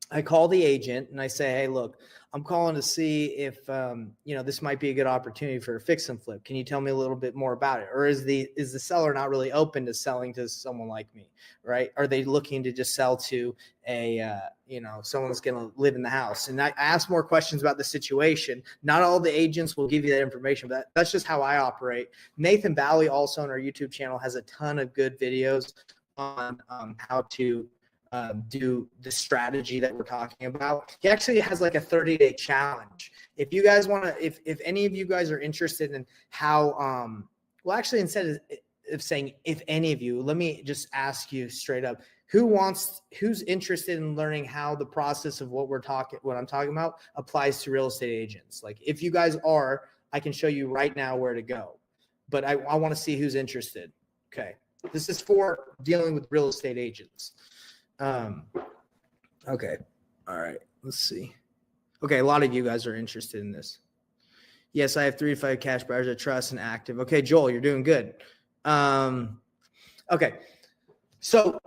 I call the agent and I say, hey, look, I'm calling to see if, this might be a good opportunity for a fix and flip. Can you tell me a little bit more about it? Or is the seller not really open to selling to someone like me? Right. Are they looking to just sell to someone that's going to live in the house? And I ask more questions about the situation. Not all the agents will give you that information, but that's just how I operate. Nathan Valley also on our YouTube channel has a ton of good videos on how to do the strategy that we're talking about. He actually has like a 30-day challenge. If you guys want to, if any of you guys are interested in how, actually, instead of saying if any of you, let me just ask you straight up, who's interested in learning how the process of what I'm talking about applies to real estate agents? Like if you guys are, I can show you right now where to go, but I want to see who's interested. Okay. This is for dealing with real estate agents. Okay. All right. Let's see. Okay. A lot of you guys are interested in this. Yes, I have 3 to 5 cash buyers I trust and active. Okay, Joel, you're doing good. Okay. So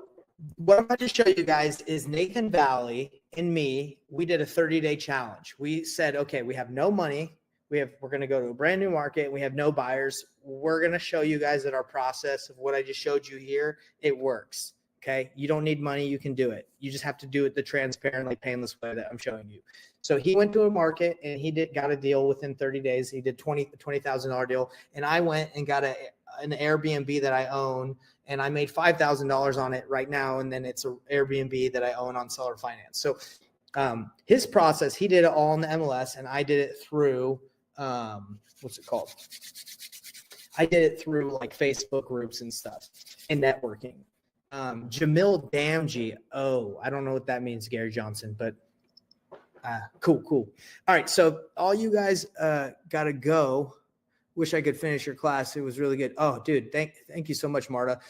what I'm about to show you guys is Nathan Valley and me. We did a 30-day challenge. We said, okay, we have no money. We're going to go to a brand new market. We have no buyers. We're going to show you guys that our process of what I just showed you here, it works. Okay. You don't need money. You can do it. You just have to do it the transparent, like painless way that I'm showing you. So he went to a market and he got a deal within 30 days. He did $20,000 deal. And I went and got an Airbnb that I own and I made $5,000 on it right now. And then it's an Airbnb that I own on seller finance. So his process, he did it all in the MLS and I did it through, what's it called? I did it through like Facebook groups and stuff and networking. Jamil Damji. Oh, I don't know what that means, Gary Johnson, but cool. All right. So all you guys got to go. Wish I could finish your class. It was really good. Oh, dude, thank you so much, Marta.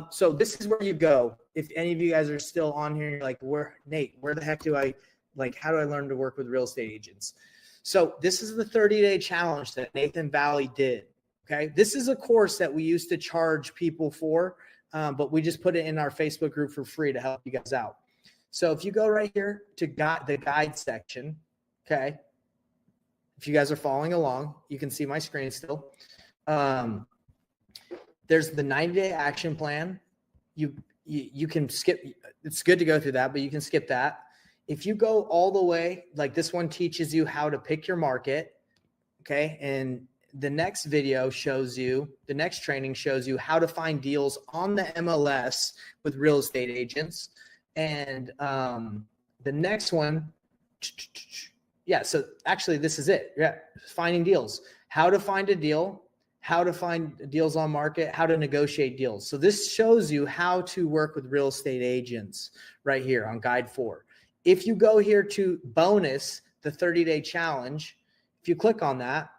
So this is where you go. If any of you guys are still on here, and you're like, Nate, where the heck how do I learn to work with real estate agents? So this is the 30-day challenge that Nathan Valley did. Okay. This is a course that we used to charge people for. But we just put it in our Facebook group for free to help you guys out. So if you go right here to the guide section, okay, if you guys are following along, you can see my screen still. There's the 90-day action plan. You can skip. It's good to go through that, but you can skip that. If you go all the way, like this one teaches you how to pick your market, okay, and the next video the next training shows you how to find deals on the MLS with real estate agents. And the next one, so actually this is it. Yeah, finding deals, how to find a deal, how to find deals on market, how to negotiate deals. So this shows you how to work with real estate agents right here on Guide 4. If you go here to bonus, the 30-day challenge, if you click on that,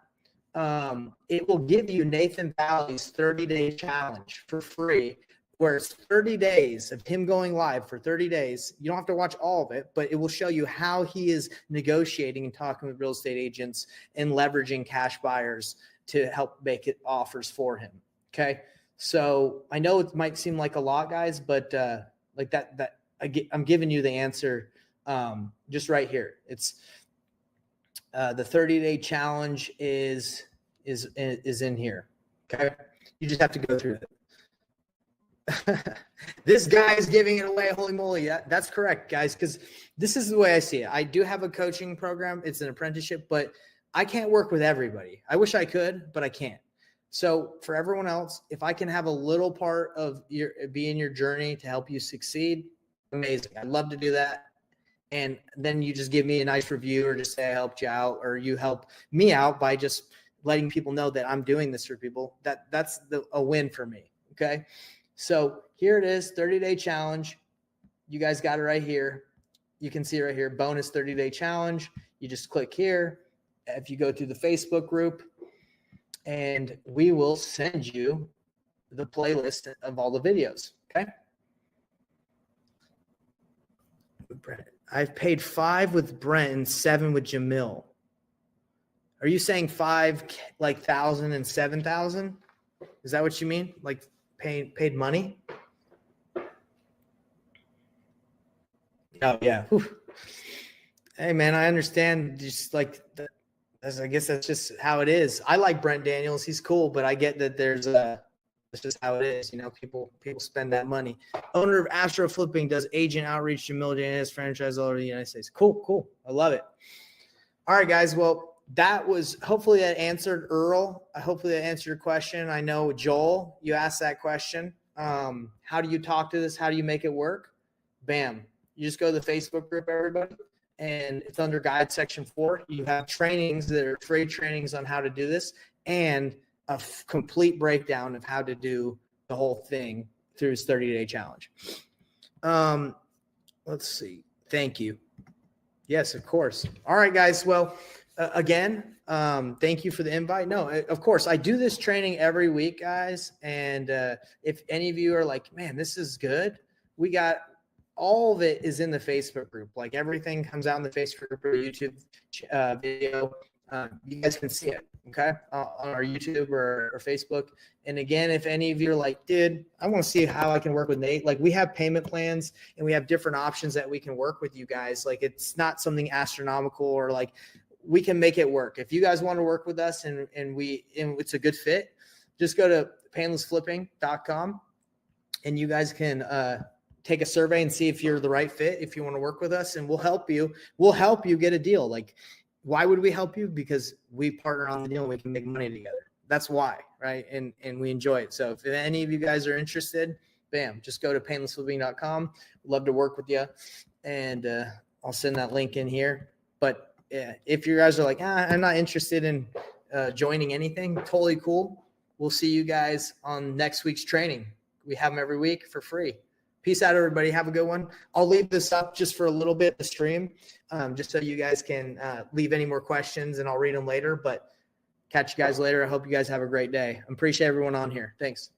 it will give you Nathan Valley's 30-day challenge for free, where it's 30 days of him going live for 30 days. You don't have to watch all of it, but it will show you how he is negotiating and talking with real estate agents and leveraging cash buyers to help make it offers for him. Okay. So I know it might seem like a lot, guys, but like that I'm giving you the answer just right here. It's the 30-day challenge is in here. Okay. You just have to go through it. This guy is giving it away. Holy moly. Yeah, that's correct, guys. Cause this is the way I see it. I do have a coaching program. It's an apprenticeship, but I can't work with everybody. I wish I could, but I can't. So for everyone else, if I can have a little part of be in your journey to help you succeed, amazing. I'd love to do that. And then you just give me a nice review or just say I helped you out, or you help me out by just letting people know that I'm doing this for people. That's a win for me. Okay. So here it is, 30-day challenge. You guys got it right here. You can see right here, bonus 30-day challenge. You just click here. If you go to the Facebook group, and we will send you the playlist of all the videos. Okay. Brent, I've paid 5 with Brent and 7 with Jamil. Are you saying 5 like 1,000 and 7,000? Is that what you mean? Like paid money? Oh yeah. Whew. Hey man, I understand. Just like I guess that's just how it is. I like Brent Daniels. He's cool, but I get that there's that's just how it is. You know, people spend that money. Owner of Astro Flipping does agent outreach to million franchise all over the United States. Cool. I love it. All right, guys. Well, that was hopefully that answered Earl. Hopefully that answered your question. I know Joel, you asked that question. How do you talk to this? How do you make it work? Bam. You just go to the Facebook group, everybody, and it's under guide section 4. You have trainings that are free trainings on how to do this and a complete breakdown of how to do the whole thing through his 30-day challenge. Let's see. Thank you. Yes, of course. All right, guys. Well, again, thank you for the invite. No, of course, I do this training every week, guys. And if any of you are like, man, this is good, we got all of it is in the Facebook group. Like everything comes out in the Facebook group or YouTube video. You guys can see it, okay, on our YouTube or Facebook. And again, if any of you are like, dude, I want to see how I can work with Nate. Like we have payment plans and we have different options that we can work with you guys. Like it's not something astronomical or like we can make it work. If you guys want to work with us and it's a good fit, just go to painlessflipping.com and you guys can take a survey and see if you're the right fit, if you want to work with us, and we'll help you. We'll help you get a deal. Like, why would we help you? Because we partner on the deal and we can make money together. That's why, right? And we enjoy it. So if any of you guys are interested, bam, just go to painlessflipping.com. Love to work with you. And I'll send that link in here. But if you guys are like, I'm not interested in joining anything, totally cool. We'll see you guys on next week's training. We have them every week for free. Peace out, everybody. Have a good one. I'll leave this up just for a little bit, the stream, just so you guys can leave any more questions, and I'll read them later. But catch you guys later. I hope you guys have a great day. I appreciate everyone on here. Thanks.